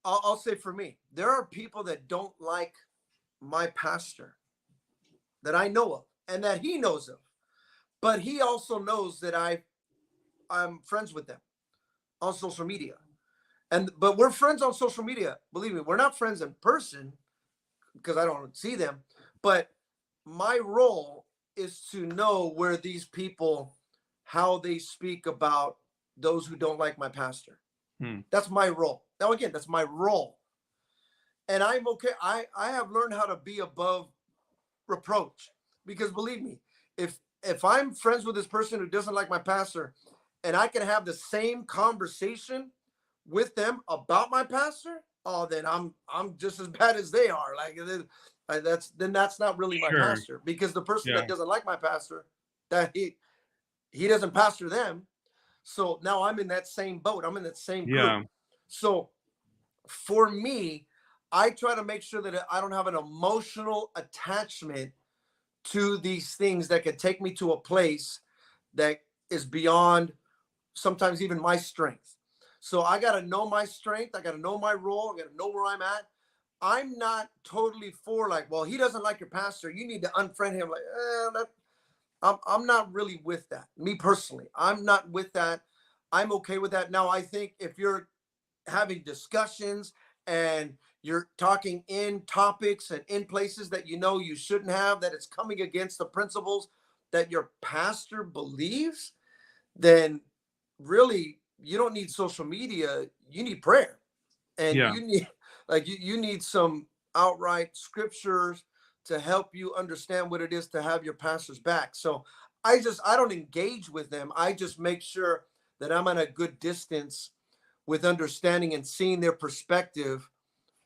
[SPEAKER 2] I'll say for me, there are people that don't like my pastor that I know of and that he knows of, but he also knows that I'm friends with them on social media. But we're friends on social media. Believe me, we're not friends in person because I don't see them. But my role is to know where these people, how they speak about those who don't like my pastor.
[SPEAKER 1] Hmm.
[SPEAKER 2] That's my role. Now, again, that's my role. And I'm okay. I have learned how to be above reproach, because believe me, if I'm friends with this person who doesn't like my pastor, and I can have the same conversation with them about my pastor, oh, then I'm just as bad as they are. Like that's not really my
[SPEAKER 1] Sure.
[SPEAKER 2] pastor, because the person
[SPEAKER 1] Yeah.
[SPEAKER 2] that doesn't like my pastor, that he doesn't pastor them. So now I'm in that same boat. I'm in that same group.
[SPEAKER 1] Yeah.
[SPEAKER 2] So for me, I try to make sure that I don't have an emotional attachment to these things that could take me to a place that is beyond sometimes even my strength. So I got to know my strength. I got to know my role. I got to know where I'm at. I'm not totally for like, well, he doesn't like your pastor, you need to unfriend him. Like, I'm not really with that. Me personally, I'm not with that. I'm okay with that. Now, I think if you're having discussions and you're talking in topics and in places that you know you shouldn't have, that it's coming against the principles that your pastor believes, then really you don't need social media. You need prayer, and
[SPEAKER 1] Yeah.
[SPEAKER 2] you need like you need some outright scriptures to help you understand what it is to have your pastor's back. So I don't engage with them. I just make sure that I'm at a good distance with understanding and seeing their perspective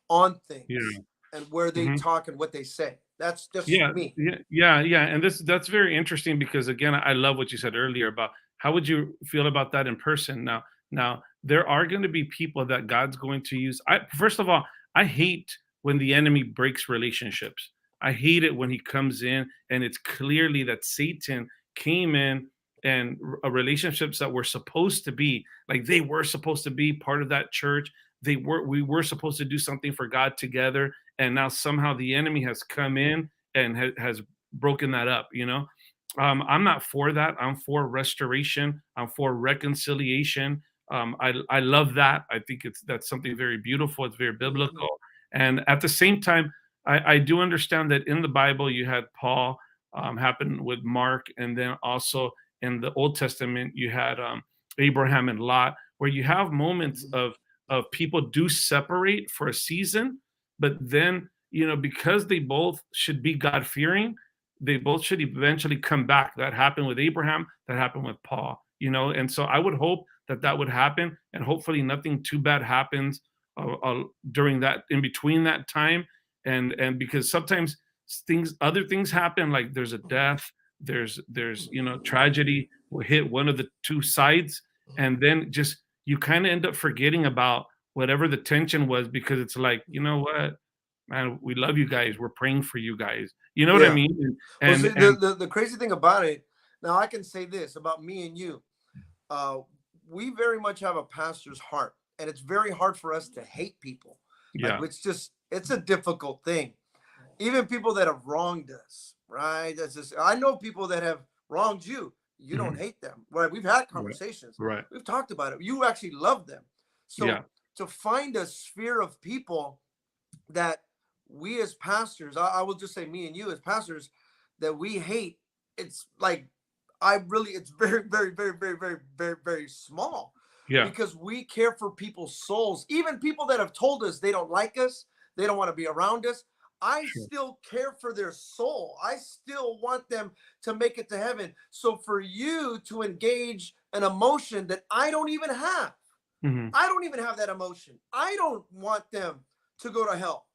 [SPEAKER 2] on things
[SPEAKER 1] Yeah.
[SPEAKER 2] and where they
[SPEAKER 1] Mhm.
[SPEAKER 2] talk and what they say. That's just
[SPEAKER 1] Yeah,
[SPEAKER 2] me.
[SPEAKER 1] yeah, and that's very interesting because again, I love what you said earlier about how would you feel about that in person. Now there are going to be people that God's going to use. I first of all, I hate when the enemy breaks relationships. I hate it when he comes in and it's clearly that Satan came in and relationships that were supposed to be like they were supposed to be part of that church. We were supposed to do something for God together, and now somehow the enemy has come in and has broken that up. I'm not for that. I'm for restoration. I'm for reconciliation. I love that. I think that's something very beautiful. It's very
[SPEAKER 2] Mhm.
[SPEAKER 1] biblical, and at the same time, I do understand that in the Bible you had Paul happen with Mark, and then also in the Old Testament you had Abraham and Lot, where you have moments
[SPEAKER 2] Mhm.
[SPEAKER 1] of people do separate for a season, but then because they both should be God fearing, they both should eventually come back. That happened with Abraham. That happened with Paul. And so I would hope that that would happen, and hopefully nothing too bad happens during that in between that time, and because sometimes other things happen, like there's a death, there's tragedy will hit one of the two sides, and then just you kind of end up forgetting about whatever the tension was because it's like, you know what, man, we love you guys. We're praying for you guys. You know what I
[SPEAKER 2] Yeah.
[SPEAKER 1] mean?
[SPEAKER 2] Well,
[SPEAKER 1] And
[SPEAKER 2] see,
[SPEAKER 1] and
[SPEAKER 2] the crazy thing about it, now I can say this about me and you. Uh, we very much have a pastor's heart, and it's very hard for us to hate people. Like
[SPEAKER 1] yeah.
[SPEAKER 2] it's a difficult thing. Even people that have wronged us, right? That's just I know people that have wronged you. You don't
[SPEAKER 1] Mhm.
[SPEAKER 2] hate them, right? We've had
[SPEAKER 1] Right.
[SPEAKER 2] conversations.
[SPEAKER 1] Right.
[SPEAKER 2] We've talked about it. You actually love them.
[SPEAKER 1] Yeah.
[SPEAKER 2] So to find a sphere of people that we as pastors, I will just say me and you as pastors, that we hate, it's like it's very, very, very, very, very, very, very small
[SPEAKER 1] Yeah.
[SPEAKER 2] because we care for people's souls, even people that have told us they don't like us, they don't want to be around us. I
[SPEAKER 1] Sure.
[SPEAKER 2] still care for their soul. I still want them to make it to heaven. So for you to engage an emotion that
[SPEAKER 1] Mhm.
[SPEAKER 2] I don't even have that emotion. I don't want them to go to hell.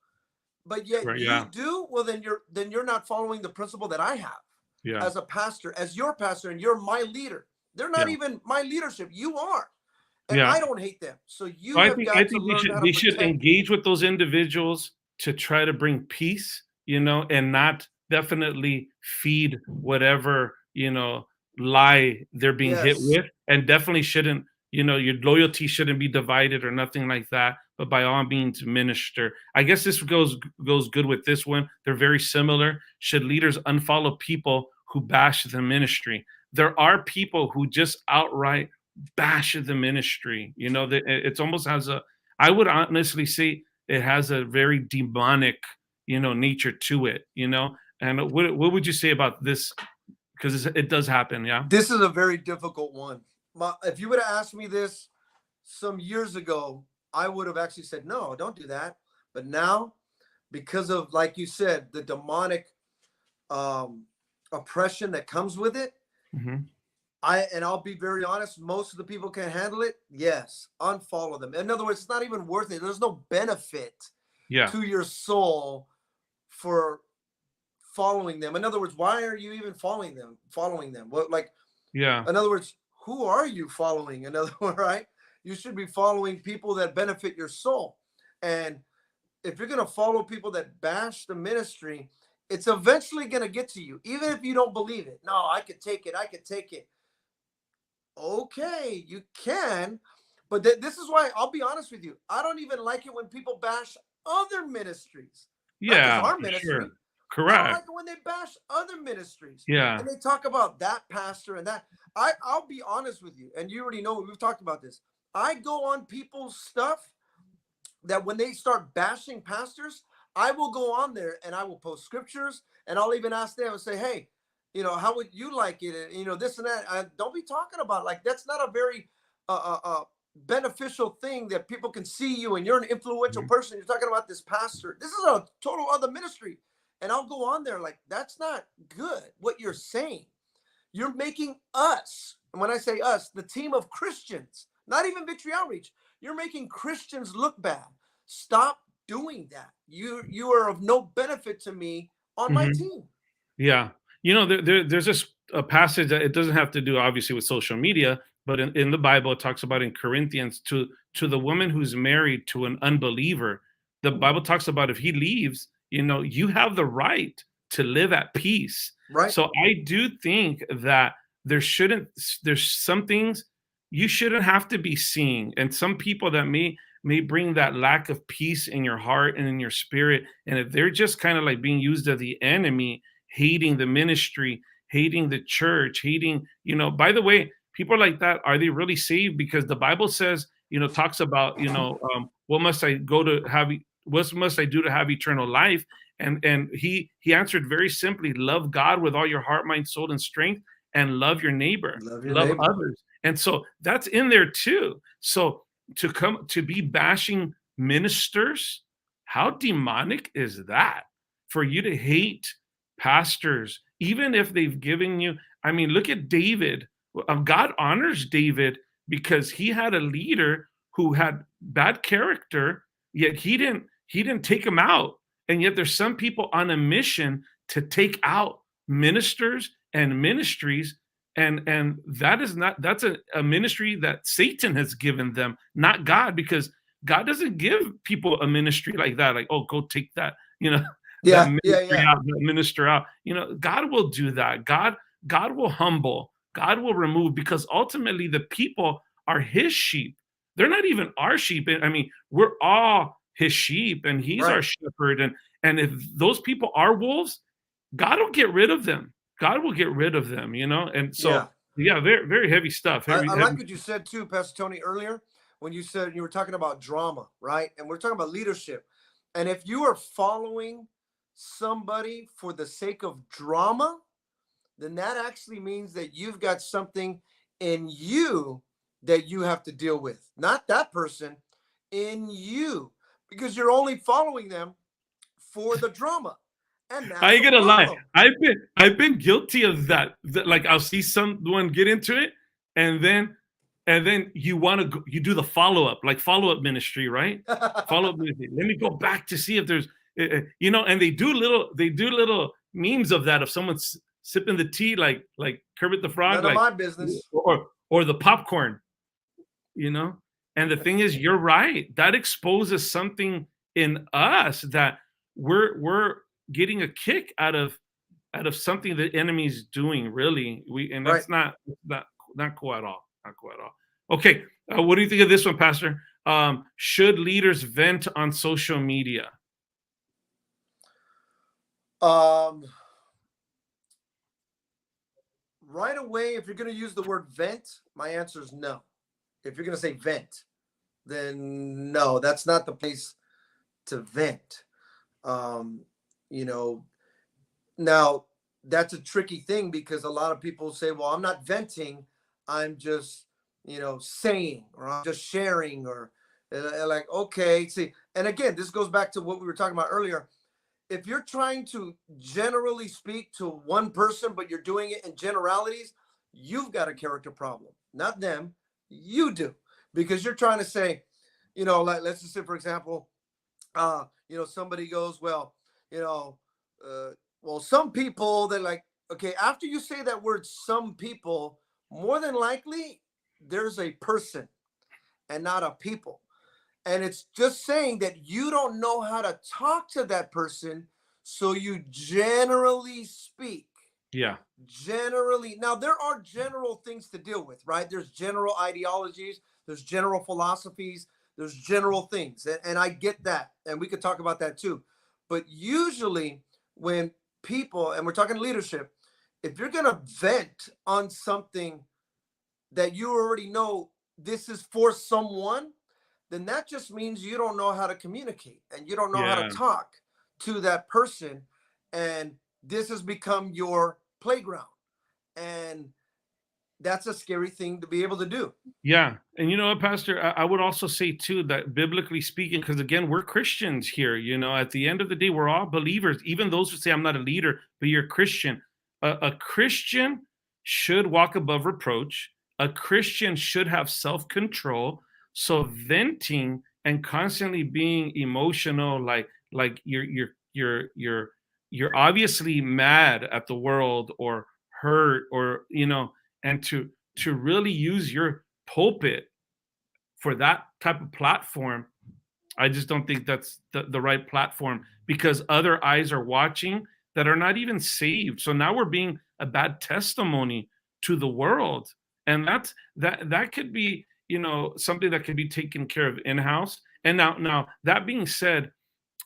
[SPEAKER 2] But yet
[SPEAKER 1] Right.
[SPEAKER 2] you
[SPEAKER 1] Yeah.
[SPEAKER 2] do, well then you're not following the principle that I have
[SPEAKER 1] Yeah.
[SPEAKER 2] as a pastor, as your pastor, and you're my leader. They're not
[SPEAKER 1] Yeah.
[SPEAKER 2] even my leadership. You are. And
[SPEAKER 1] Yeah.
[SPEAKER 2] I don't hate them. So
[SPEAKER 1] So
[SPEAKER 2] you
[SPEAKER 1] I
[SPEAKER 2] have
[SPEAKER 1] think I
[SPEAKER 2] got to
[SPEAKER 1] think they
[SPEAKER 2] learn
[SPEAKER 1] should
[SPEAKER 2] how to
[SPEAKER 1] they should
[SPEAKER 2] protect.
[SPEAKER 1] engage with those individuals to try to bring peace, and not definitely feed whatever, lie they're being hit
[SPEAKER 2] Yes.
[SPEAKER 1] with, and definitely shouldn't, your loyalty shouldn't be divided or nothing like that, but by all means minister. I guess this goes good with this one. They're very similar. Should leaders unfollow people who bash the ministry? There are people who just outright bash the ministry. That it's almost has I would honestly say it has a very demonic, nature to it. And what would you say about this? Because it does happen. Yeah.
[SPEAKER 2] This is a very difficult one. If you would have asked me this some years ago, I would have actually said, no, don't do that. But now, because of, like you said, the demonic um, oppression that comes with it,
[SPEAKER 1] Hmm.
[SPEAKER 2] I'll be very honest, most of the people can't handle it. Yes, unfollow them. In other words, it's not even worth it. There's no benefit
[SPEAKER 1] Yeah.
[SPEAKER 2] to your soul for following them. In other words, why are you even following them? What, like,
[SPEAKER 1] Yeah.
[SPEAKER 2] In other words, who are you following? In other words, right? You should be following people that benefit your soul. And if you're going to follow people that bash the ministry, it's eventually going to get to you, even if you don't believe it. No, I could take it. I could take it. Okay, you can. But this is why I'll be honest with you. I don't even like it when people bash other ministries, not just
[SPEAKER 1] Yeah,
[SPEAKER 2] our
[SPEAKER 1] for
[SPEAKER 2] ministry.
[SPEAKER 1] sure.
[SPEAKER 2] I don't like
[SPEAKER 1] Correct.
[SPEAKER 2] it when they bash other ministries
[SPEAKER 1] Yeah.
[SPEAKER 2] and they talk about that pastor and that. I'll be honest with you, and you already know we've talked about this. I go on people's stuff that when they start bashing pastors, I will go on there and I will post scriptures and I'll even ask them and say, hey, how would you like it? And, this and that. Don't be talking about like that's not a very beneficial thing that people can see you and you're an influential
[SPEAKER 1] Mhm.
[SPEAKER 2] person. You're talking about this pastor. This is a total other ministry. And I'll go on there like, that's not good what you're saying. You're making us, and when I say us, the team of Christians, not even Victory Outreach, you're making Christians look bad. Stop doing that. You are of no benefit to me on my
[SPEAKER 1] Mhm.
[SPEAKER 2] team.
[SPEAKER 1] Yeah. There's this a passage that it doesn't have to do obviously with social media, but in the Bible it talks about in Corinthians to the woman who's married to an unbeliever. The Bible talks about if he leaves, you have the right to live at peace.
[SPEAKER 2] Right?
[SPEAKER 1] So I do think that there shouldn't there's some things you shouldn't have to be seeing. And some people that may bring that lack of peace in your heart and in your spirit. And if they're just kind of like being used as the enemy, hating the ministry, hating the church, hating, by the way, people like that, are they really saved? Because the Bible says, talks about, what must I go to have, what must I do to have eternal life? And he answered very simply, love God with all your heart, mind, soul, and strength, and love your neighbor,
[SPEAKER 2] Love your
[SPEAKER 1] love
[SPEAKER 2] neighbor.
[SPEAKER 1] others. And so that's in there too. So to be bashing ministers, how demonic is that? For you to hate pastors, even if they've given you, I mean, look at David. God honors David because he had a leader who had bad character, yet he didn't take him out. And yet there's some people on a mission to take out ministers and ministries, and that is not, that's a ministry that Satan has given them, not God, because God doesn't give people a ministry like that, like, oh, go take that, that
[SPEAKER 2] Yeah, yeah,
[SPEAKER 1] ministry
[SPEAKER 2] yeah.
[SPEAKER 1] out, that minister out. God will do that. God will humble. God will remove, because ultimately the people are his sheep. They're not even our sheep. I mean, we're all his sheep and he's our
[SPEAKER 2] Right.
[SPEAKER 1] shepherd. And if those people are wolves, God will get rid of them. God will get rid of them, And
[SPEAKER 2] Yeah.
[SPEAKER 1] so, yeah, very, very heavy stuff.
[SPEAKER 2] I,
[SPEAKER 1] Heavy,
[SPEAKER 2] I
[SPEAKER 1] heavy.
[SPEAKER 2] like what you said too, Pastor Tony, earlier when you said you were talking about drama, right? And we're talking about leadership. And if you are following somebody for the sake of drama, then that actually means that you've got something in you that you have to deal with, not that person, in you, because you're only following them for the drama. And
[SPEAKER 1] I
[SPEAKER 2] that's
[SPEAKER 1] ain't
[SPEAKER 2] a
[SPEAKER 1] gonna lie.
[SPEAKER 2] problem.
[SPEAKER 1] I've been guilty of that. Like I'll see someone get into it, and then you want to go, you do the follow up ministry, right? Follow up ministry. Let me go back to see if there's, and they do little memes of that, of someone sipping the tea like Kermit the Frog,
[SPEAKER 2] None of
[SPEAKER 1] like,
[SPEAKER 2] my business.
[SPEAKER 1] or the popcorn, you know. And the thing is, you're right. That exposes something in us that we're getting a kick out of something the enemy's doing, really. And
[SPEAKER 2] Right.
[SPEAKER 1] that's not cool at all. Not cool at all. Okay, what do you think of this one, Pastor? Should leaders vent on social media?
[SPEAKER 2] Um, right away, if you're going to use the word vent, my answer is no. If you're going to say vent, then no, that's not the place to vent. Um, you know, now that's a tricky thing because a lot of people say, well, I'm not venting, I'm just, saying, or I'm just sharing, or like, okay, see, and again, this goes back to what we were talking about earlier. If you're trying to generally speak to one person, but you're doing it in generalities, you've got a character problem, not them. You do, because you're trying to say, like, let's just say, for example, somebody goes, well, you know, well, some people, they're like, okay, after you say that word, some people, more than likely there's a person and not a people. And it's just saying that you don't know how to talk to that person, so you generally speak.
[SPEAKER 1] Yeah.
[SPEAKER 2] Generally, now there are general things to deal with, right? There's general ideologies, there's general philosophies, there's general things. And I get that. And we could talk about that too. But usually, when people, and we're talking leadership, if you're going to vent on something that you already know this is for someone, then that just means you don't know how to communicate and you don't know how to
[SPEAKER 1] Yeah.
[SPEAKER 2] talk to that person. And this has become your playground. And that's a scary thing to be able to do.
[SPEAKER 1] Yeah. And you know what, Pastor? I would also say too that biblically speaking, because again, we're Christians here, at the end of the day, we're all believers, even those who say I'm not a leader, but you're a Christian. A Christian should walk above reproach. A Christian should have self-control. So venting and constantly being emotional, like you're obviously mad at the world or hurt or and to really use your pulpit for that type of platform, I just don't think that's the right platform because other eyes are watching that are not even saved. So now we're being a bad testimony to the world. And that could be, something that could be taken care of in-house. And now that being said,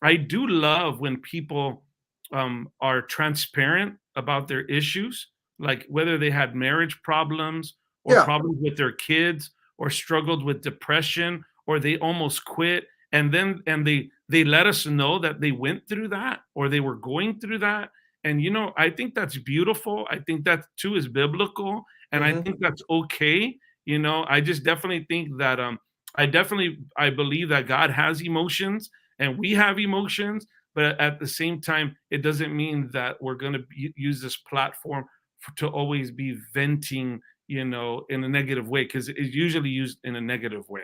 [SPEAKER 1] I do love when people are transparent about their issues, like whether they had marriage problems or
[SPEAKER 2] Yeah.
[SPEAKER 1] problems with their kids or struggled with depression or they almost quit and they let us know that they went through that or they were going through that. And I think that's beautiful. I think that too is biblical and I
[SPEAKER 2] Hmm.
[SPEAKER 1] think that's okay. I just definitely think that I believe that God has emotions and we have emotions, but at the same time, it doesn't mean that we're going to use this platform to always be venting, in a negative way, because it's usually used in a negative way.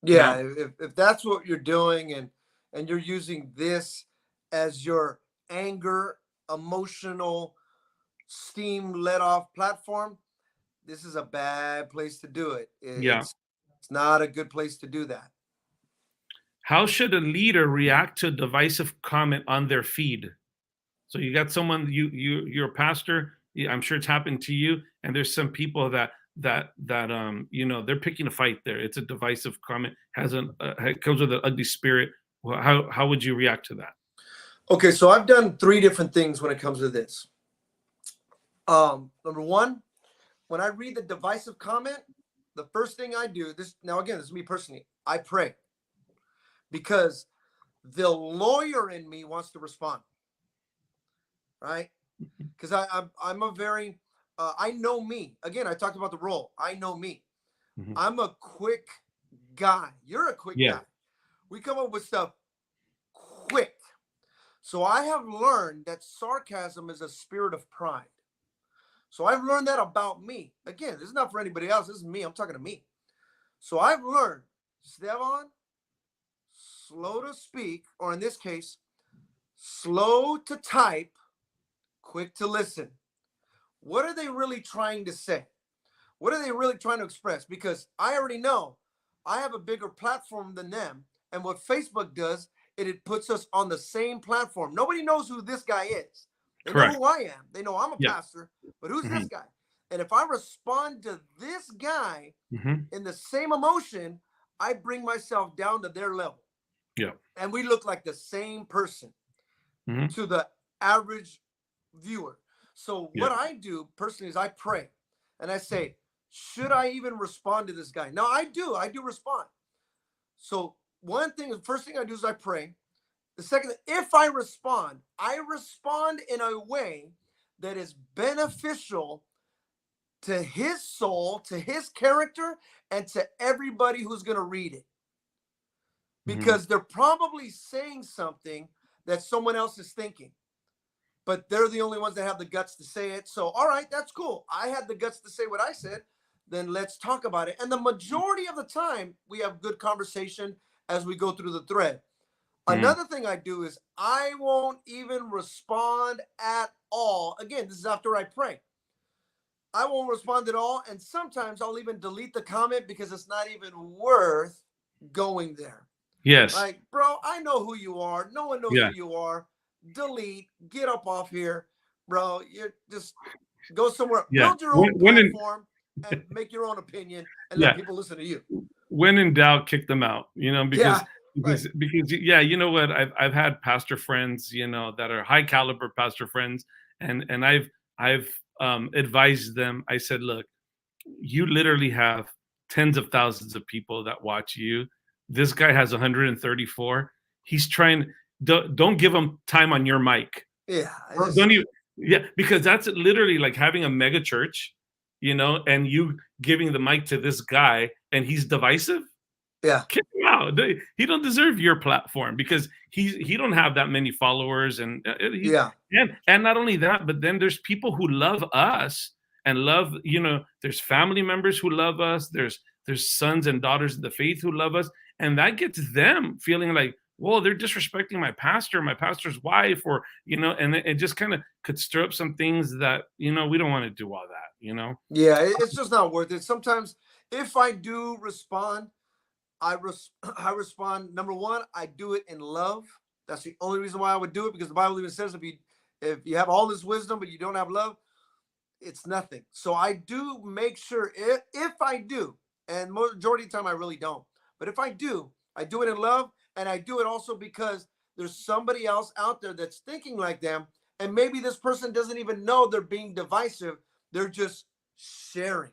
[SPEAKER 2] Yeah.
[SPEAKER 1] Now,
[SPEAKER 2] If that's what you're doing and you're using this as your anger, emotional, steam let off platform, this is a bad place to do it.
[SPEAKER 1] yeah.
[SPEAKER 2] It's not a good place to do that.
[SPEAKER 1] How should a leader react to a divisive comment on their feed? So you got someone you're a pastor. I'm sure it's happened to you. And there's some people that they're picking a fight there. It's a divisive comment. It comes with an ugly spirit. Well, how would you react to that?
[SPEAKER 2] Okay, so I've done three different things when it comes to this. Number one, when I read the divisive comment, the first thing I do, this now again, this is me personally, I pray because the lawyer in me wants to respond, right? Because I'm a very I know me. Again, I talked about the role. I know me.
[SPEAKER 1] Mhm.
[SPEAKER 2] I'm a quick guy. You're a quick
[SPEAKER 1] Yeah.
[SPEAKER 2] guy. We come up with stuff quick. So I have learned that sarcasm is a spirit of pride. So I've learned that about me. Again, this is not for anybody else. This is me. I'm talking to me. So I've learned, Stevan, slow to speak, or in this case, slow to type, quick to listen. What are they really trying to say? What are they really trying to express? Because I already know I have a bigger platform than them. And what Facebook does, it puts us on the same platform. Nobody knows who this guy is. They know
[SPEAKER 1] Correct.
[SPEAKER 2] who I am. They know I'm a
[SPEAKER 1] Yeah.
[SPEAKER 2] pastor, but who's this
[SPEAKER 1] Hmm.
[SPEAKER 2] guy? And if I respond to this guy
[SPEAKER 1] Hmm.
[SPEAKER 2] in the same emotion, I bring myself down to their level.
[SPEAKER 1] Yeah.
[SPEAKER 2] And we look like the same person
[SPEAKER 1] Hmm.
[SPEAKER 2] to the average viewer. So
[SPEAKER 1] Yeah.
[SPEAKER 2] what I do personally is I pray and I say, should I even respond to this guy? Now I do respond. So one thing, the first thing I do is I pray. The second, if I respond in a way that is beneficial to his soul, to his character, and to everybody who's going to read it.
[SPEAKER 1] Hmm.
[SPEAKER 2] Because they're probably saying something that someone else is thinking, but they're the only ones that have the guts to say it. So, all right, that's cool. I had the guts to say what I said. Then let's talk about it. And the majority of the time, we have good conversation as we go through the thread.
[SPEAKER 1] Hmm.
[SPEAKER 2] Another thing I do is I won't even respond at all. Again, this is after I pray. I won't respond at all. And sometimes I'll even delete the comment because it's not even worth going there.
[SPEAKER 1] Yes.
[SPEAKER 2] Like, bro, I know who you are. No one knows
[SPEAKER 1] Yeah.
[SPEAKER 2] who you are. Delete, get up off here, bro. You just go somewhere,
[SPEAKER 1] Yeah.
[SPEAKER 2] build your own
[SPEAKER 1] When in
[SPEAKER 2] platform and make your own opinion and let
[SPEAKER 1] yeah,
[SPEAKER 2] people listen to you.
[SPEAKER 1] when in doubt, kick them out, because
[SPEAKER 2] Yeah, right.
[SPEAKER 1] yeah, you know what? I've had pastor friends, that are high caliber pastor friends, and I've advised them. I said, look, you literally have tens of thousands of people that watch you. This guy has 134. He's trying. Don't give him time on your mic.
[SPEAKER 2] Yeah,
[SPEAKER 1] Or
[SPEAKER 2] just
[SPEAKER 1] don't you? Yeah, because that's literally like having a mega church, and you giving the mic to this guy, and he's divisive.
[SPEAKER 2] yeah,
[SPEAKER 1] Kick him out. He don't deserve your platform because he don't have that many followers, and
[SPEAKER 2] yeah,
[SPEAKER 1] and not only that, but then there's people who love us and love, there's family members who love us. There's sons and daughters of the faith who love us, and that gets them feeling like, whoa, they're disrespecting my pastor's wife, or and it just kind of could stir up some things that we don't want to do all that.
[SPEAKER 2] yeah. It's just not worth it. Sometimes if I do respond, I respond. Number one, I do it in love. That's the only reason why I would do it, because the Bible even says if you have all this wisdom but you don't have love, it's nothing. So I do make sure, if I do, and majority of the time I really don't, but if I do it in love, and I do it also because there's somebody else out there that's thinking like them, and maybe this person doesn't even know they're being divisive. They're just sharing.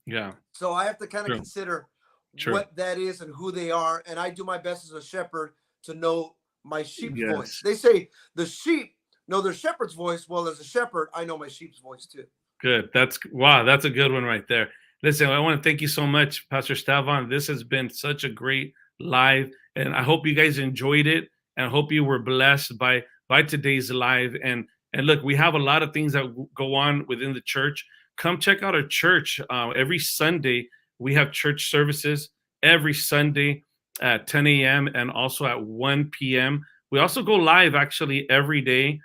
[SPEAKER 1] Yeah,
[SPEAKER 2] So I have to kind of
[SPEAKER 1] true,
[SPEAKER 2] consider
[SPEAKER 1] true.
[SPEAKER 2] what that is and who they are, and I do my best as a shepherd to know my sheep's voice.
[SPEAKER 1] Yes.
[SPEAKER 2] They say the sheep know their shepherd's voice. Well, as a shepherd, I know my sheep's voice too.
[SPEAKER 1] Good. Wow, that's a good one right there. Listen, I want to thank you so much, Pastor Estevan. This has been such a great live, and I hope you guys enjoyed it, and I hope you were blessed by today's live. And look, we have a lot of things that go on within the church. Come check out our church. Every Sunday, we have church services every Sunday at 10 a.m. and also at 1 p.m. We also go live actually every day,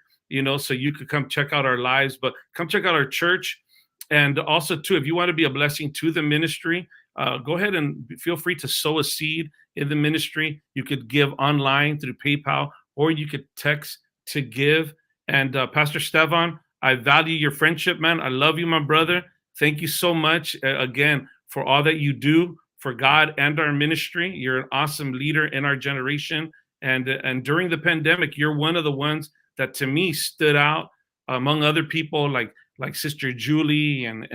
[SPEAKER 1] so you could come check out our lives, but come check out our church. And also, too, if you want to be a blessing to the ministry, go ahead and feel free to sow a seed in the ministry. You could give online through PayPal, or you could text to give. And Pastor Stevan, I value your friendship, man. I love you, my brother. Thank you so much again for all that you do for God and our ministry. You're an awesome leader in our generation. And during the pandemic, you're one of the ones that to me stood out among other people like Sister Julie and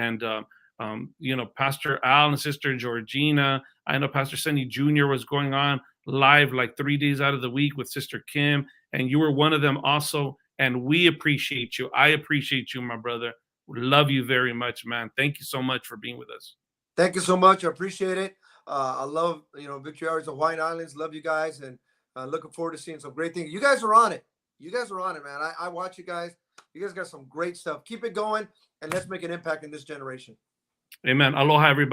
[SPEAKER 1] Pastor Al and Sister Georgina. I know Pastor Sunny Jr. was going on live like 3 days out of the week with Sister Kim, and you were one of them also. And we appreciate you. I appreciate you, my brother. We love you very much, man. Thank you so much for being with us.
[SPEAKER 2] Thank you so much. I appreciate it. I love, Victory Hours of Hawaiian Islands. Love you guys, and looking forward to seeing some great things. You guys are on it. You guys are on it, man. I watch you guys. You guys got some great stuff. Keep it going, and let's make an impact in this generation.
[SPEAKER 1] Amen. Aloha, everybody.